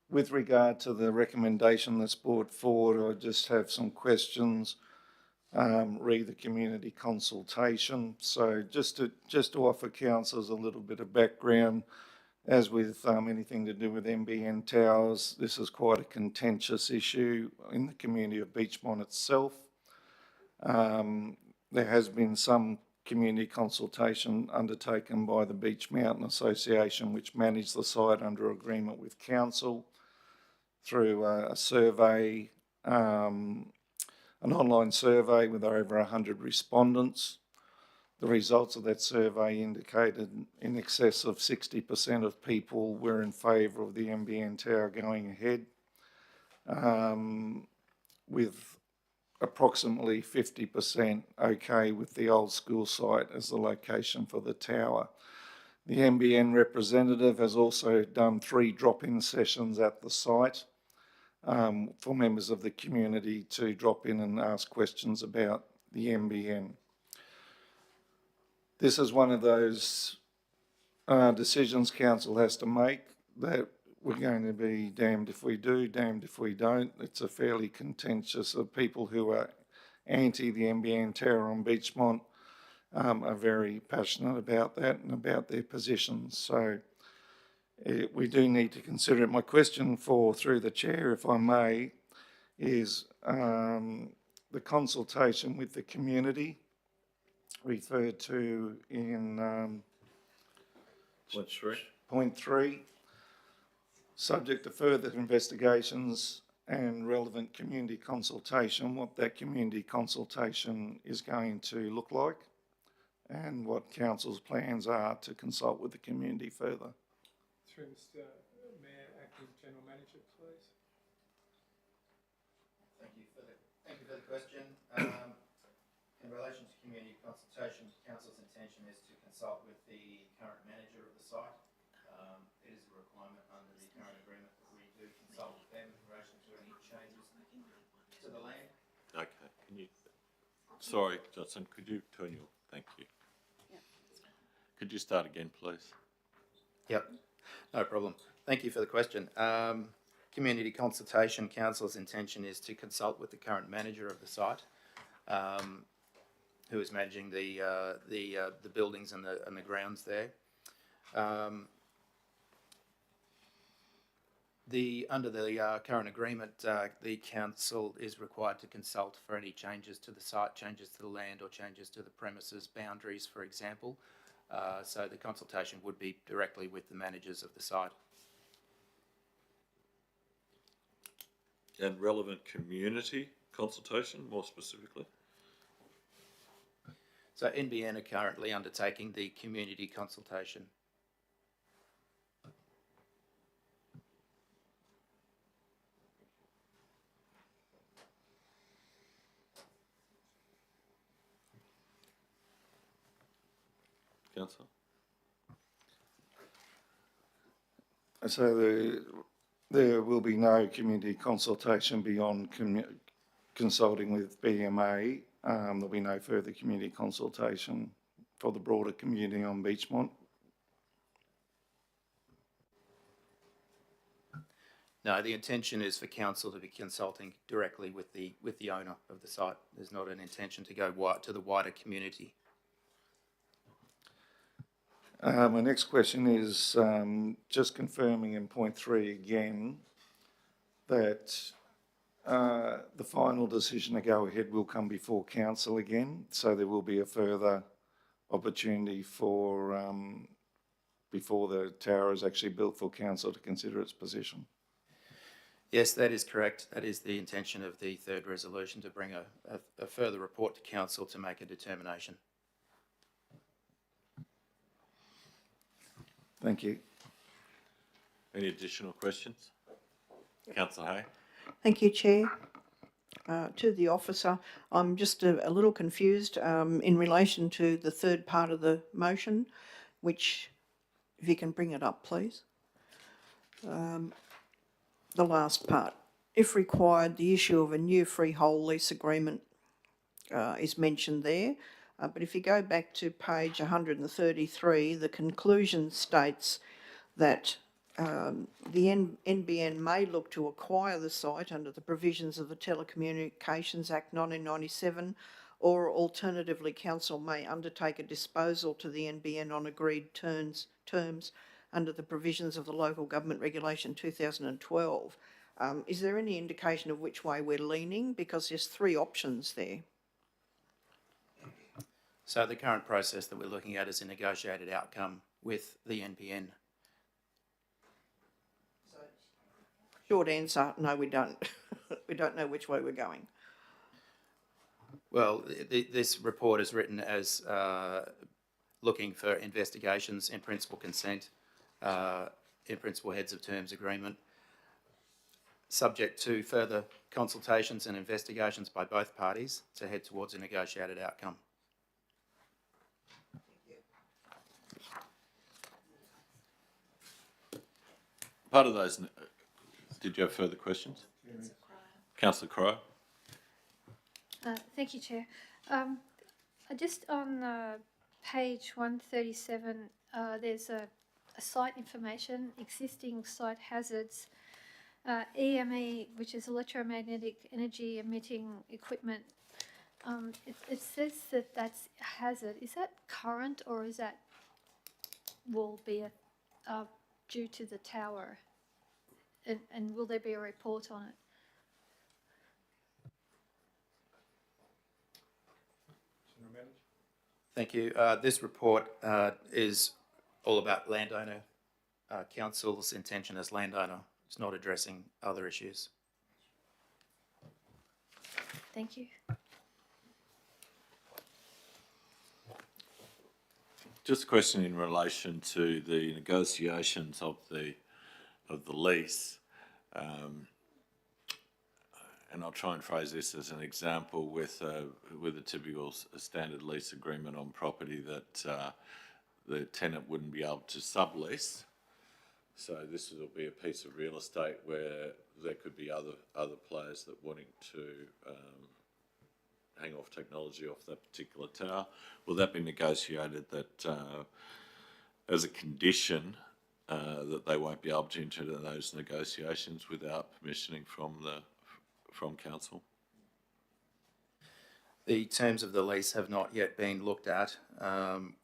With regard to the recommendation that's brought forward, I just have some questions. Re the community consultation. So just to offer councillors a little bit of background, as with anything to do with NBN towers, this is quite a contentious issue in the community of Beachmont itself. There has been some community consultation undertaken by the Beach Mountain Association, which manage the site under agreement with Council through a survey, an online survey with over 100 respondents. The results of that survey indicated in excess of 60% of people were in favour of the NBN tower going ahead, with approximately 50% okay with the old school site as the location for the tower. The NBN representative has also done 3 drop-in sessions at the site for members of the community to drop in and ask questions about the NBN. This is one of those decisions Council has to make, that we're going to be damned if we do, damned if we don't. It's a fairly contentious of people who are anti the NBN tower on Beachmont are very passionate about that and about their positions. So we do need to consider it. My question through the chair, if I may, is the consultation with the community referred to in point 3, subject to further investigations and relevant community consultation, what that community consultation is going to look like and what Council's plans are to consult with the community further. Through Mr. Mayor, Acting General Manager, please. Thank you for the question. In relation to community consultation, Council's intention is to consult with the current manager of the site. It is a requirement under the current agreement that we do consult with them in relation to any changes to the land. Okay. Sorry, Johnson, could you turn your... Thank you. Could you start again, please? Yep, no problem. Thank you for the question. Community consultation, Council's intention is to consult with the current manager of the site, who is managing the buildings and the grounds there. Under the current agreement, the council is required to consult for any changes to the site, changes to the land, or changes to the premises boundaries, for example. So the consultation would be directly with the managers of the site. And relevant community consultation, more specifically? So NBN are currently undertaking the community consultation. Councillor? So there will be no community consultation beyond consulting with BMA. There'll be no further community consultation for the broader community on Beachmont. No, the intention is for council to be consulting directly with the owner of the site. There's not an intention to go to the wider community. My next question is just confirming in point 3 again that the final decision to go ahead will come before council again, so there will be a further opportunity for before the tower is actually built for council to consider its position. Yes, that is correct. That is the intention of the third resolution, to bring a further report to council to make a determination. Thank you. Any additional questions? Councillor Hay? Thank you, Chair. To the officer, I'm just a little confused in relation to the third part of the motion, which, if you can bring it up, please. The last part. If required, the issue of a new freehold lease agreement is mentioned there. But if you go back to page 133, the conclusion states that the NBN may look to acquire the site under the provisions of the Telecommunications Act 1997, or alternatively council may undertake a disposal to the NBN on agreed terms under the provisions of the Local Government Regulation 2012. Is there any indication of which way we're leaning? Because there's 3 options there. So the current process that we're looking at is a negotiated outcome with the NBN. Short answer, no, we don't. We don't know which way we're going. Well, this report is written as looking for investigations, in principle consent, in principle heads of terms agreement, subject to further consultations and investigations by both parties to head towards a negotiated outcome. Part of those, did you have further questions? Councillor Cryer? Thank you, Chair. Just on page 137, there's a site information, existing site hazards, EME, which is electromagnetic energy emitting equipment. It says that that's a hazard. Is that current, or is that will be due to the tower? And will there be a report on it? Thank you. This report is all about landowner. Council's intention as landowner. It's not addressing other issues. Thank you. Just a question in relation to the negotiations of the lease, and I'll try and phrase this as an example with a typical standard lease agreement on property that the tenant wouldn't be able to sublease. So this will be a piece of real estate where there could be other players that wanting to hang off technology off that particular tower. Will that be negotiated that as a condition that they won't be able to enter into those negotiations without permissioning from council? The terms of the lease have not yet been looked at.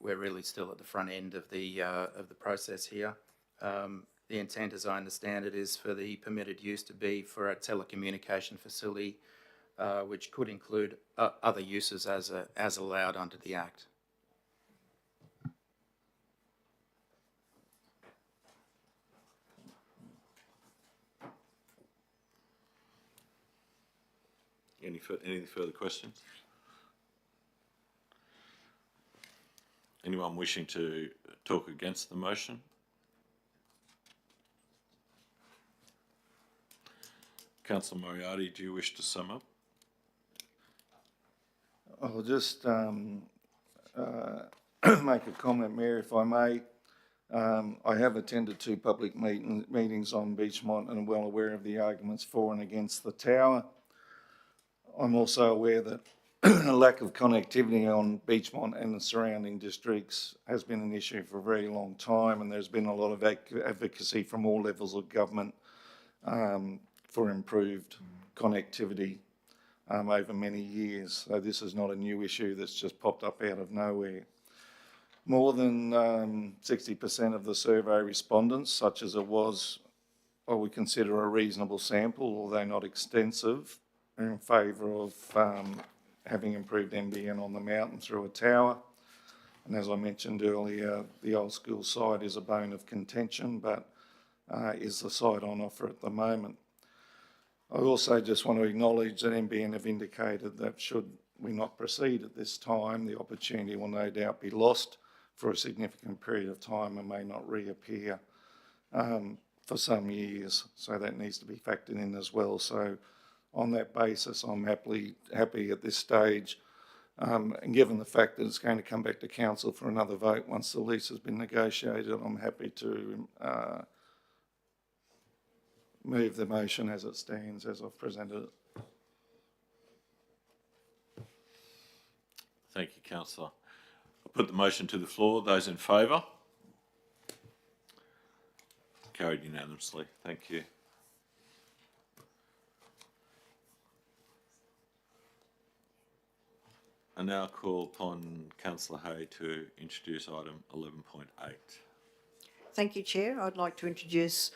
We're really still at the front end of the process here. The intent, as I understand it, is for the permitted use to be for a telecommunication facility, which could include other uses as allowed under the Act. Any further questions? Anyone wishing to talk against the motion? Councillor Moriarty, do you wish to sum up? I'll just make a comment, Mayor, if I may. I have attended 2 public meetings on Beachmont and am well aware of the arguments for and against the tower. I'm also aware that a lack of connectivity on Beachmont and the surrounding districts has been an issue for a very long time, and there's been a lot of advocacy from all levels of government for improved connectivity over many years. So this is not a new issue that's just popped up out of nowhere. More than 60% of the survey respondents, such as it was, I would consider a reasonable sample, although not extensive, are in favour of having improved NBN on the mountain through a tower. And as I mentioned earlier, the old school site is a bone of contention, but is the site on offer at the moment. I also just want to acknowledge that NBN have indicated that should we not proceed at this time, the opportunity will no doubt be lost for a significant period of time and may not reappear for some years. So that needs to be factored in as well. So on that basis, I'm happy at this stage, and given the fact that it's going to come back to council for another vote once the lease has been negotiated, I'm happy to move the motion as it stands, as I've presented it. Thank you, Councillor. I'll put the motion to the floor. Those in favour? Carried unanimously. Thank you. I now call upon Councillor Hay to introduce item 11.8. Thank you, Chair. I'd like to introduce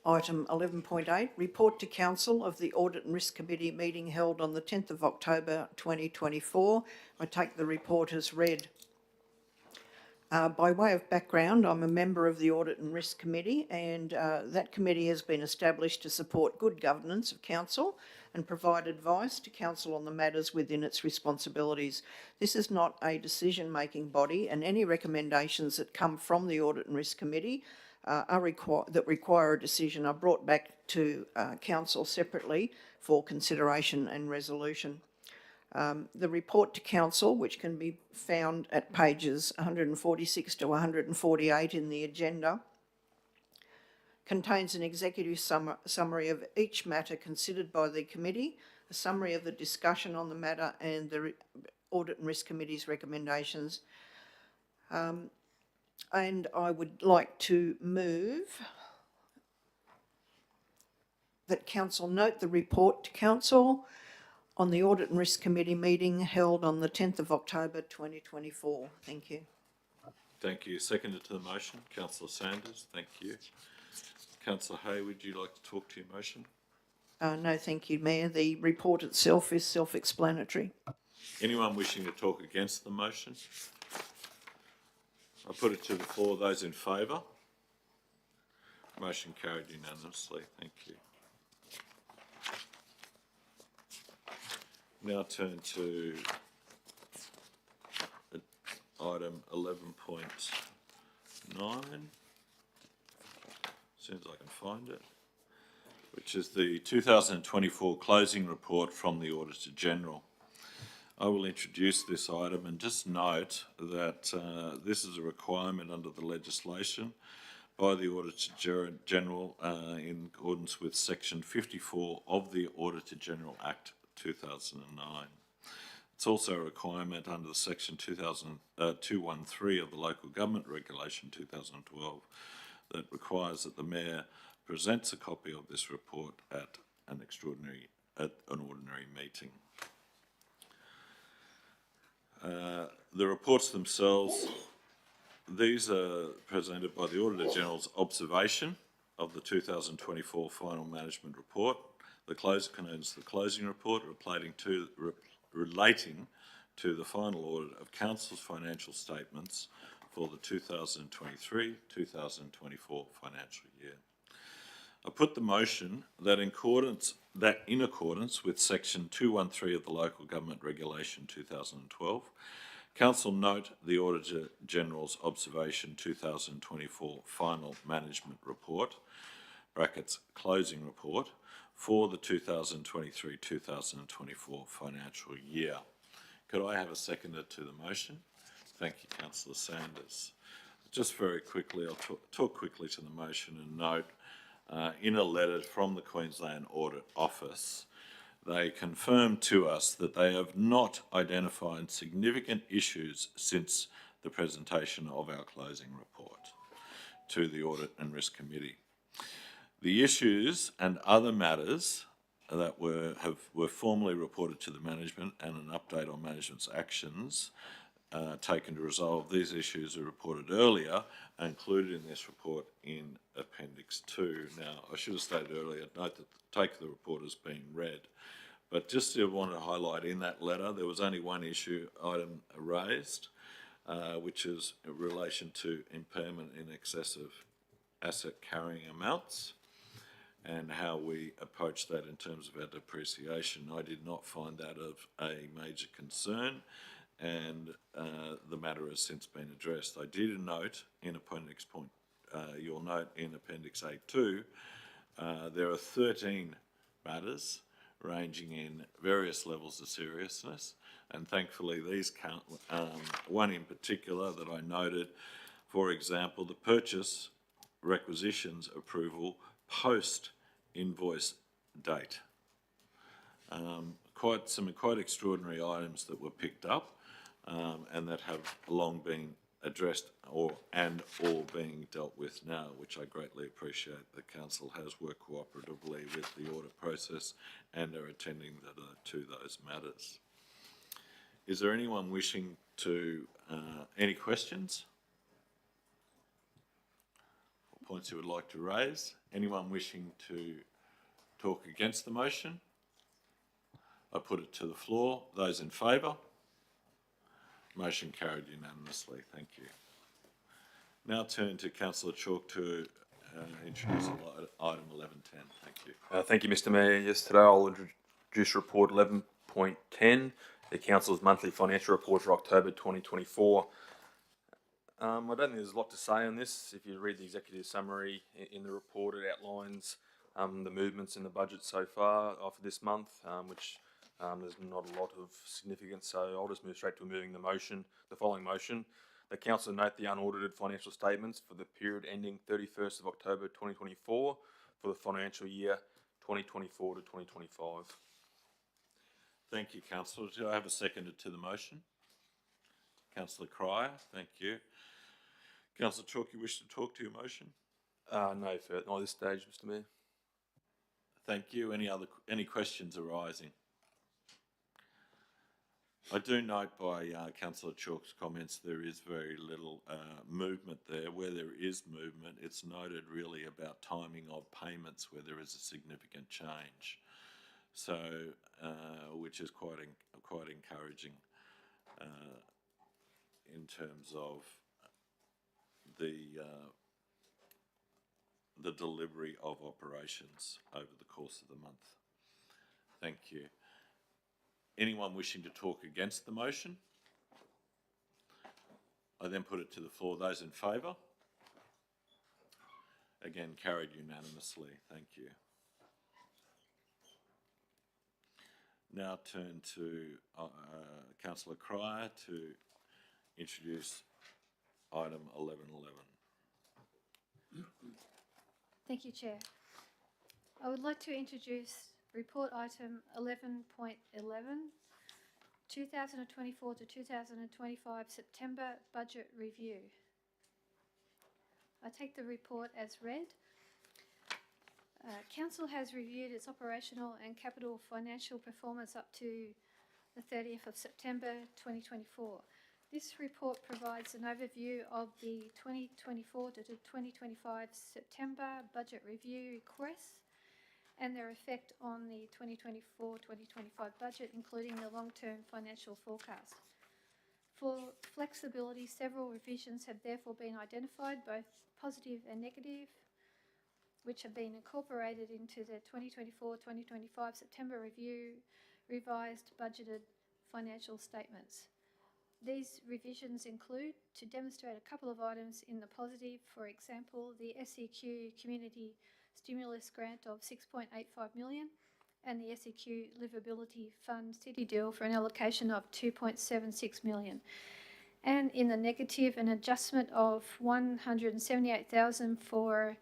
item 11.8, report to Council of the Audit and Risk Committee meeting held on the 10th of October 2024. I take the report as read. By way of background, I'm a member of the Audit and Risk Committee, and that committee has been established to support good governance of Council and provide advice to Council on the matters within its responsibilities. This is not a decision-making body, and any recommendations that come from the Audit and Risk Committee that require a decision are brought back to Council separately for consideration and resolution. The report to Council, which can be found at pages 146 to 148 in the agenda, contains an executive summary of each matter considered by the committee, a summary of the discussion on the matter and the Audit and Risk Committee's recommendations. And I would like to move that Council note the report to Council on the Audit and Risk Committee meeting held on the 10th of October 2024. Thank you. Thank you. Seconded to the motion, Councillor Sanders. Thank you. Councillor Hay, would you like to talk to your motion? No, thank you, Mayor. The report itself is self-explanatory. Anyone wishing to talk against the motion? I put it to the floor. Those in favour? Motion carried unanimously. Thank you. Now turn to item 11.9. As soon as I can find it, which is the 2024 closing report from the Auditor General. I will introduce this item and just note that this is a requirement under the legislation by the Auditor General in accordance with Section 54 of the Auditor General Act 2009. It's also a requirement under Section 213 of the Local Government Regulation 2012 that requires that the Mayor presents a copy of this report at an ordinary meeting. The reports themselves, these are presented by the Auditor General's observation of the 2024 Final Management Report. The close contains the closing report relating to the final audit of Council's financial statements for the 2023-2024 financial year. I put the motion that in accordance with Section 213 of the Local Government Regulation 2012, Council note the Auditor General's Observation 2024 Final Management Report, brackets closing report, for the 2023-2024 financial year. Could I have a seconder to the motion? Thank you, Councillor Sanders. Just very quickly, I'll talk quickly to the motion and note in a letter from the Queensland Audit Office, they confirmed to us that they have not identified significant issues since the presentation of our closing report to the Audit and Risk Committee. The issues and other matters that were formally reported to the management, and an update on management's actions taken to resolve these issues are reported earlier, included in this report in Appendix 2. Now, I should have stated earlier, note that take the report as being read, but just to want to highlight in that letter, there was only one item raised, which is in relation to impairment in excess of asset carrying amounts and how we approach that in terms of our depreciation. I did not find that of a major concern, and the matter has since been addressed. I did note in Appendix you'll note in Appendix A2, there are 13 matters ranging in various levels of seriousness, and thankfully these count. One in particular that I noted, for example, the purchase requisitions approval post invoice date. Quite extraordinary items that were picked up and that have long been addressed or being dealt with now, which I greatly appreciate. The council has worked cooperatively with the audit process and are attending to those matters. Is there anyone wishing to, any questions? Or points you would like to raise? Anyone wishing to talk against the motion? I put it to the floor. Those in favour? Motion carried unanimously. Thank you. Now turn to Councillor Chalk to introduce item 11.10. Thank you. Thank you, Mr Mayor. Yes, today I'll introduce report 11.10, the Council's monthly financial report for October 2024. I don't think there's a lot to say on this. If you read the executive summary in the report, it outlines the movements in the budget so far for this month, which there's not a lot of significance, so I'll just move straight to moving the following motion. The Council note the unaudited financial statements for the period ending 31st of October 2024 for the financial year 2024 to 2025. Thank you, Councillor. Do I have a seconder to the motion? Councillor Cryer, thank you. Councillor Chalk, you wish to talk to your motion? No further, not at this stage, Mr Mayor. Thank you. Any questions arising? I do note by Councillor Chalk's comments there is very little movement there. Where there is movement, it's noted really about timing of payments where there is a significant change. So, which is quite encouraging in terms of the delivery of operations over the course of the month. Thank you. Anyone wishing to talk against the motion? I then put it to the floor. Those in favour? Again, carried unanimously. Thank you. Now turn to Councillor Cryer to introduce item 11.11. Thank you, Chair. I would like to introduce report item 11.11, 2024 to 2025 September Budget Review. I take the report as read. Council has reviewed its operational and capital financial performance up to the 30th of September 2024. This report provides an overview of the 2024 to 2025 September Budget Review requests and their effect on the 2024-2025 budget, including the long-term financial forecast. For flexibility, several revisions have therefore been identified, both positive and negative, which have been incorporated into the 2024-2025 September Review revised budgeted financial statements. These revisions include to demonstrate a couple of items in the positive, for example, the SEQ Community Stimulus Grant of 6.85 million and the SEQ Livability Fund City Deal for an allocation of 2.76 million. And in the negative, an adjustment of 178,000 for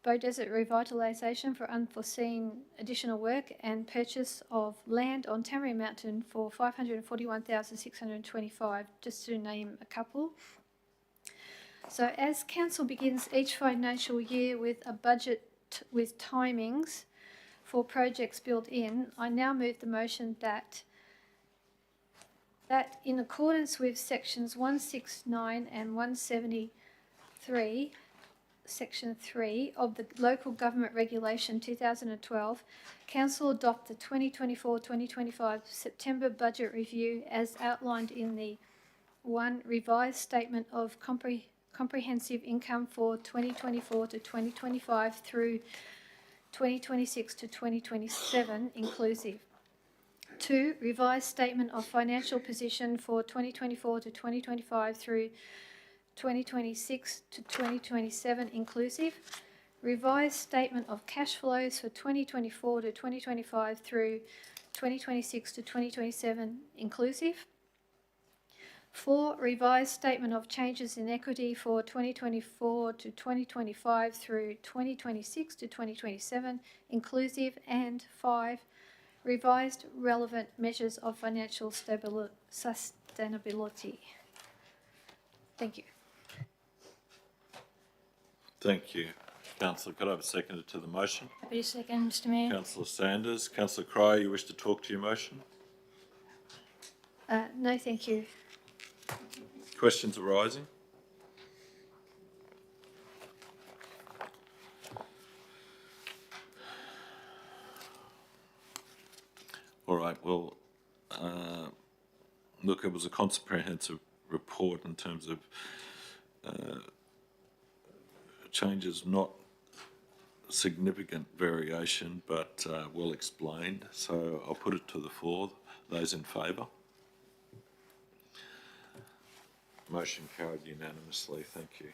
Bow Desert revitalisation for unforeseen additional work and purchase of land on Tamarind Mountain for 541,625, just to name a couple. So as council begins each financial year with a budget with timings for projects built in, I now move the motion that in accordance with sections 169 and 173, Section 3 of the Local Government Regulation 2012, Council adopt the 2024-2025 September Budget Review as outlined in the 1 Revised Statement of Comprehensive Income for 2024 to 2025 through 2026 to 2027 inclusive. 2 Revised Statement of Financial Position for 2024 to 2025 through 2026 to 2027 inclusive. Revised Statement of Cash Flows for 2024 to 2025 through 2026 to 2027 inclusive. 4 Revised Statement of Changes in Equity for 2024 to 2025 through 2026 to 2027 inclusive. And 5 Revised Relevant Measures of Financial Sustainability. Thank you. Thank you. Councillor, could I have a seconder to the motion? Happy to second, Mr Mayor. Councillor Sanders. Councillor Cryer, you wish to talk to your motion? No, thank you. Questions arising? All right, well, look, it was a comprehensive report in terms of changes, not significant variation, but well explained. So I'll put it to the floor. Those in favour? Motion carried unanimously. Thank you.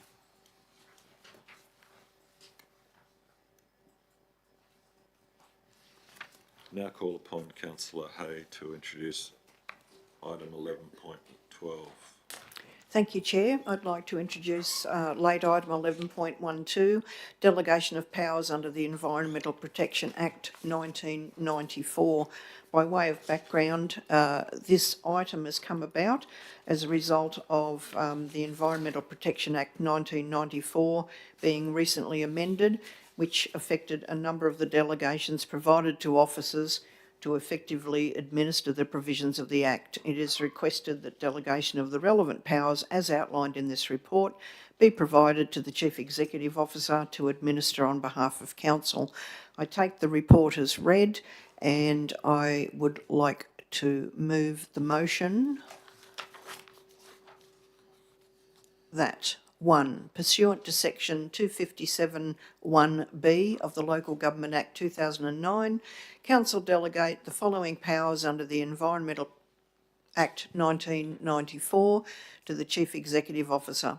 Now call upon Councillor Hay to introduce item 11.12. Thank you, Chair. I'd like to introduce late item 11.12, delegation of powers under the Environmental Protection Act 1994. By way of background, this item has come about as a result of the Environmental Protection Act 1994 being recently amended, which affected a number of the delegations provided to officers to effectively administer the provisions of the Act. It is requested that delegation of the relevant powers as outlined in this report be provided to the Chief Executive Officer to administer on behalf of Council. I take the report as read and I would like to move the motion that 1. Pursuant to section 257(1)(b) of the Local Government Act 2009, Council delegate the following powers under the Environmental Act 1994 to the Chief Executive Officer.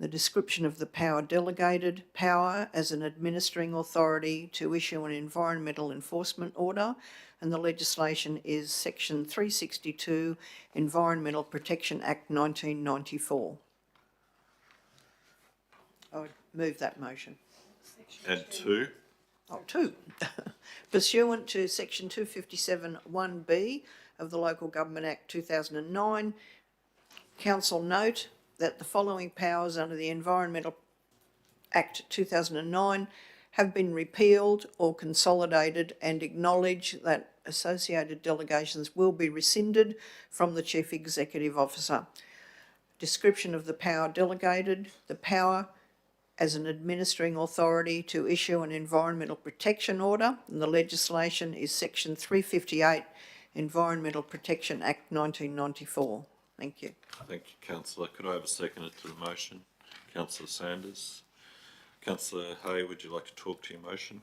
The description of the power delegated: power as an administering authority to issue an environmental enforcement order, and the legislation is section 362, Environmental Protection Act 1994. I would move that motion. And 2. Oh, 2. Pursuant to section 257(1)(b) of the Local Government Act 2009, Council note that the following powers under the Environmental Act 2009 have been repealed or consolidated, and acknowledge that associated delegations will be rescinded from the Chief Executive Officer. Description of the power delegated: the power as an administering authority to issue an environmental protection order, and the legislation is section 358, Environmental Protection Act 1994. Thank you. Thank you, Councillor. Could I have a seconder to the motion? Councillor Sanders. Councillor Hay, would you like to talk to your motion?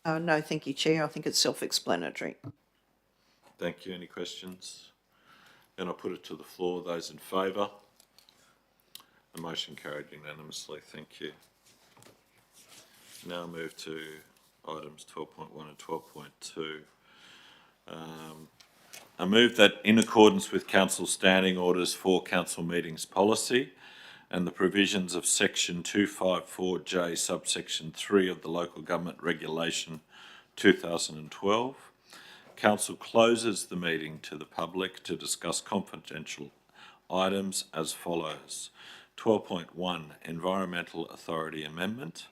No, thank you, Chair. I think it's self-explanatory. Thank you. Any questions? Then I put it to the floor. Those in favour? The motion carried unanimously. Thank you. Now move to items 12.1 and 12.2. I move that in accordance with Council Standing Orders for Council Meetings Policy and the provisions of Section 254J subsection 3 of the Local Government Regulation 2012, Council closes the meeting to the public to discuss confidential items as follows. 12.1 Environmental Authority Amendment,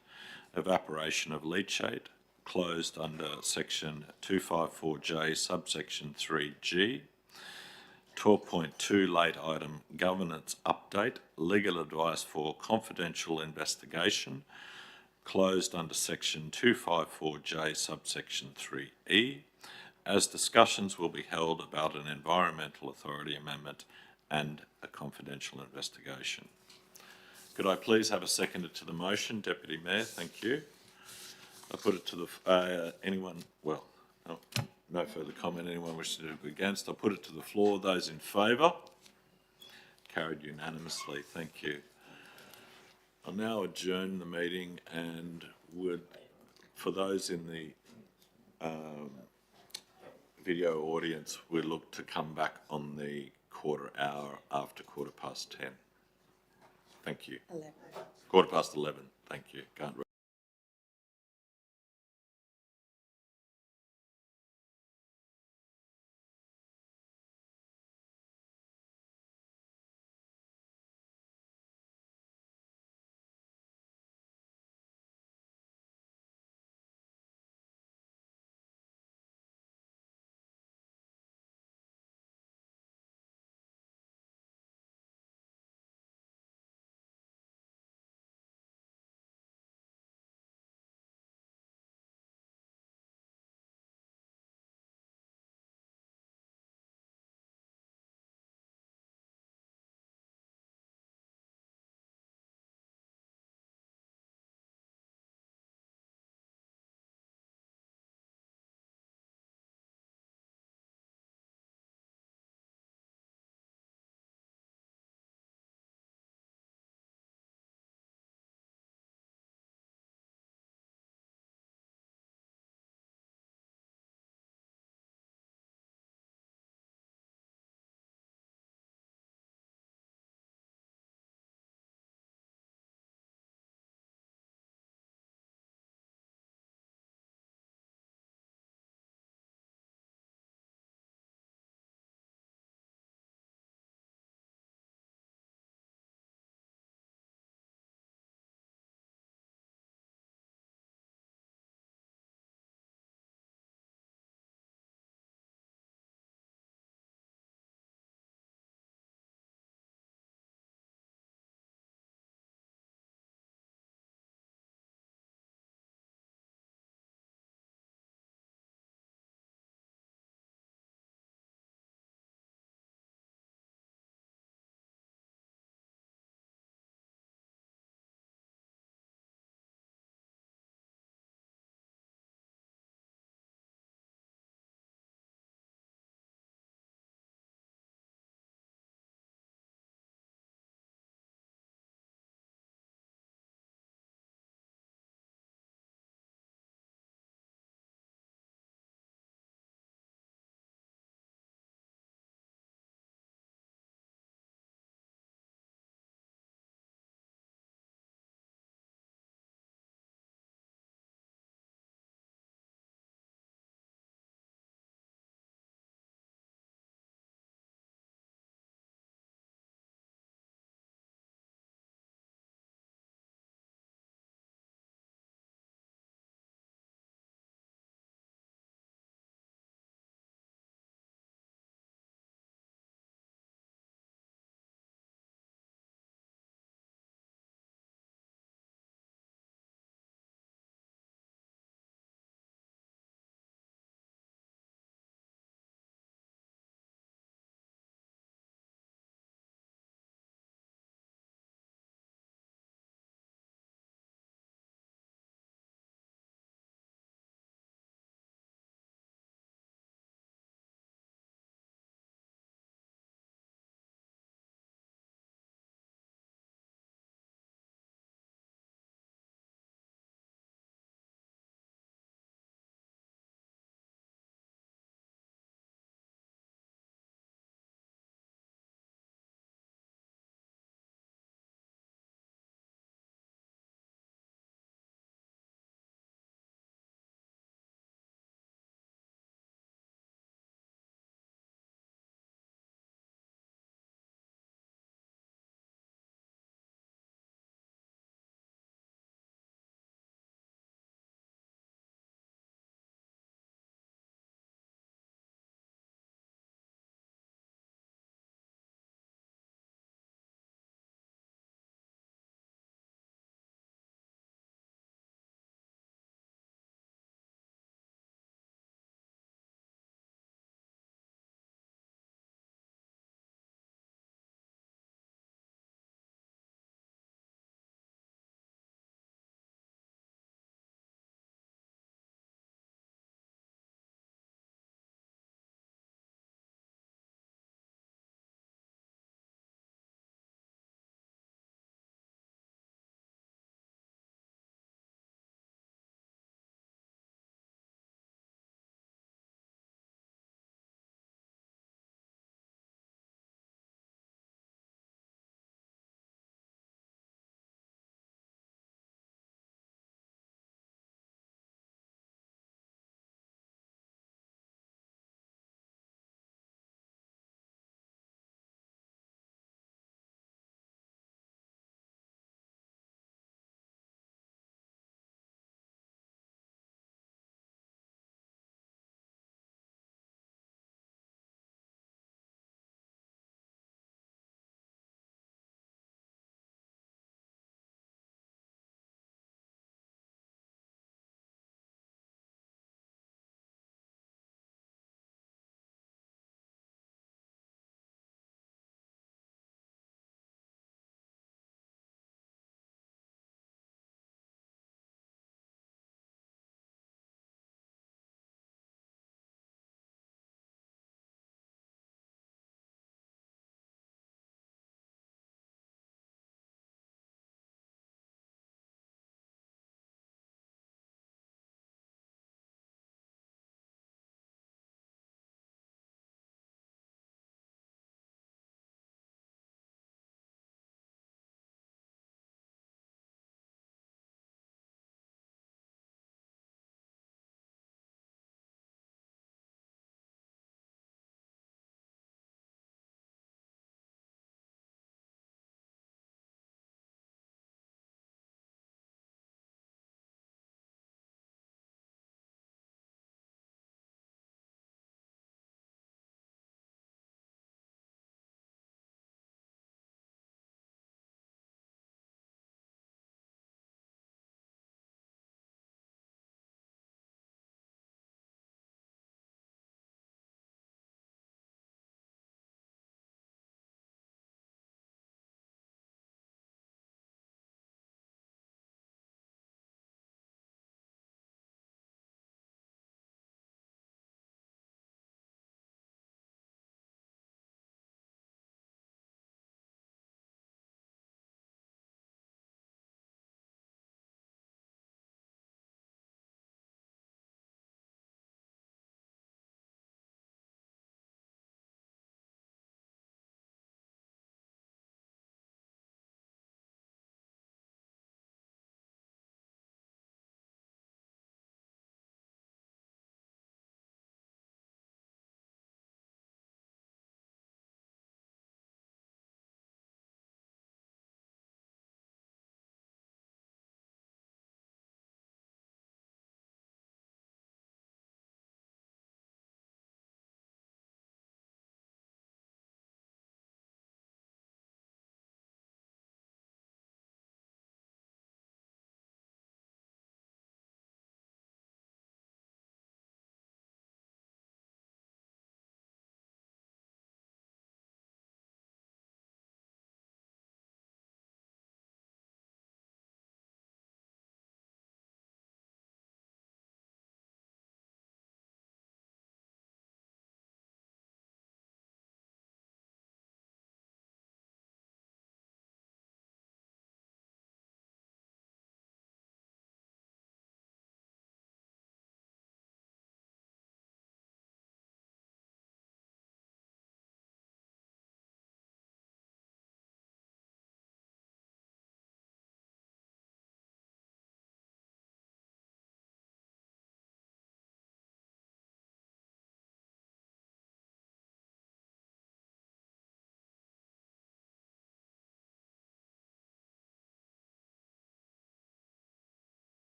Evaporation of Leachate, closed under Section 254J subsection 3G. 12.2 late item Governance Update, Legal Advice for Confidential Investigation, closed under Section 254J subsection 3E, as discussions will be held about an Environmental Authority Amendment and a confidential investigation. Could I please have a seconder to the motion? Deputy Mayor, thank you. I put it to the, no further comment. Anyone wishing to go against? I put it to the floor. Those in favour? Carried unanimously. Thank you. I'll now adjourn the meeting and would, for those in the video audience, we look to come back on the quarter hour after 10:15. Thank you. 11. 11:15. Thank you. Can't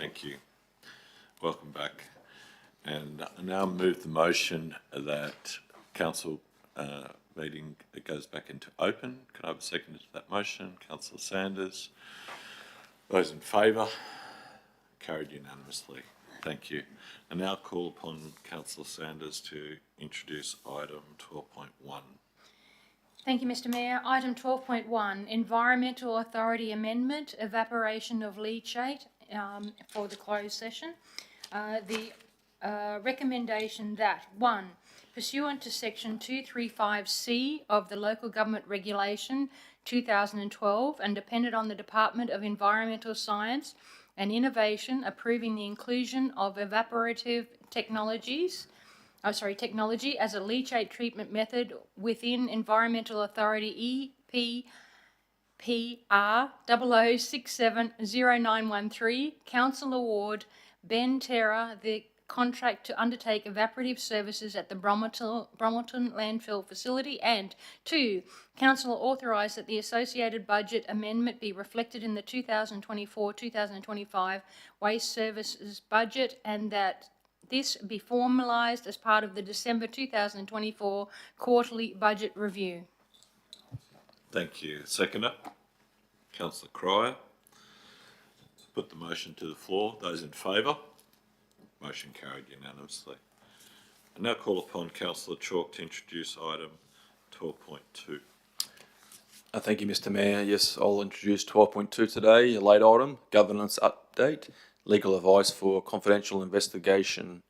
Thank you. Welcome back. And I now move the motion that council meeting goes back into open. Can I have a second to that motion? Councillor Sanders. Those in favour? Carried unanimously. Thank you. I now call upon Councillor Sanders to introduce item 12.1. Thank you, Mr Mayor. Item 12.1, Environmental Authority Amendment, Evaporation of Leachate for the closed session. The recommendation that, 1, pursuant to section 235C of the Local Government Regulation 2012 and dependent on the Department of Environmental Science and Innovation approving the inclusion of evaporative technology as a leachate treatment method within Environmental Authority EPPR 00670913, Council Award Ben Terra the contract to undertake evaporative services at the Bromelton landfill facility, and 2, Council authorise that the associated budget amendment be reflected in the 2024-2025 waste services budget and that this be formalised as part of the December 2024 quarterly budget review. Thank you. Seconder, Councillor Cryer. Put the motion to the floor. Those in favour? Motion carried unanimously. I now call upon Councillor Chalk to introduce item 12.2. Thank you, Mr Mayor. Yes, I'll introduce 12.2 today, a late item, governance update, legal advice for confidential investigation.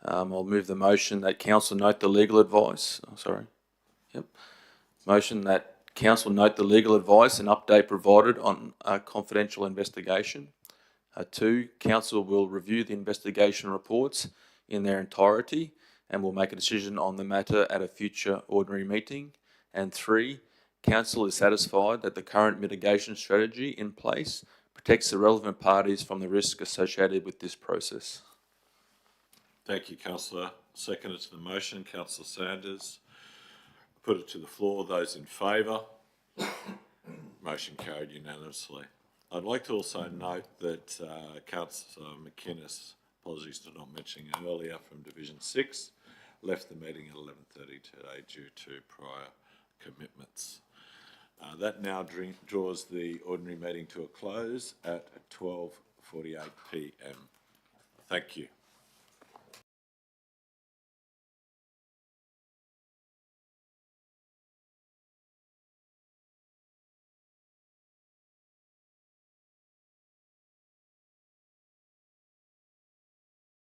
I'll move the motion that council note the legal advice. Motion that council note the legal advice and update provided on a confidential investigation. 2, council will review the investigation reports in their entirety and will make a decision on the matter at a future ordinary meeting. And 3, council is satisfied that the current mitigation strategy in place protects the relevant parties from the risk associated with this process. Thank you, Councillor. Seconder to the motion, Councillor Sanders. Put it to the floor. Those in favour? Motion carried unanimously. I'd like to also note that Councillor McInnes, apologies for not mentioning it earlier, from Division 6, left the meeting at 11:30 today due to prior commitments. That now draws the ordinary meeting to a close at 12:48 p.m. Thank you.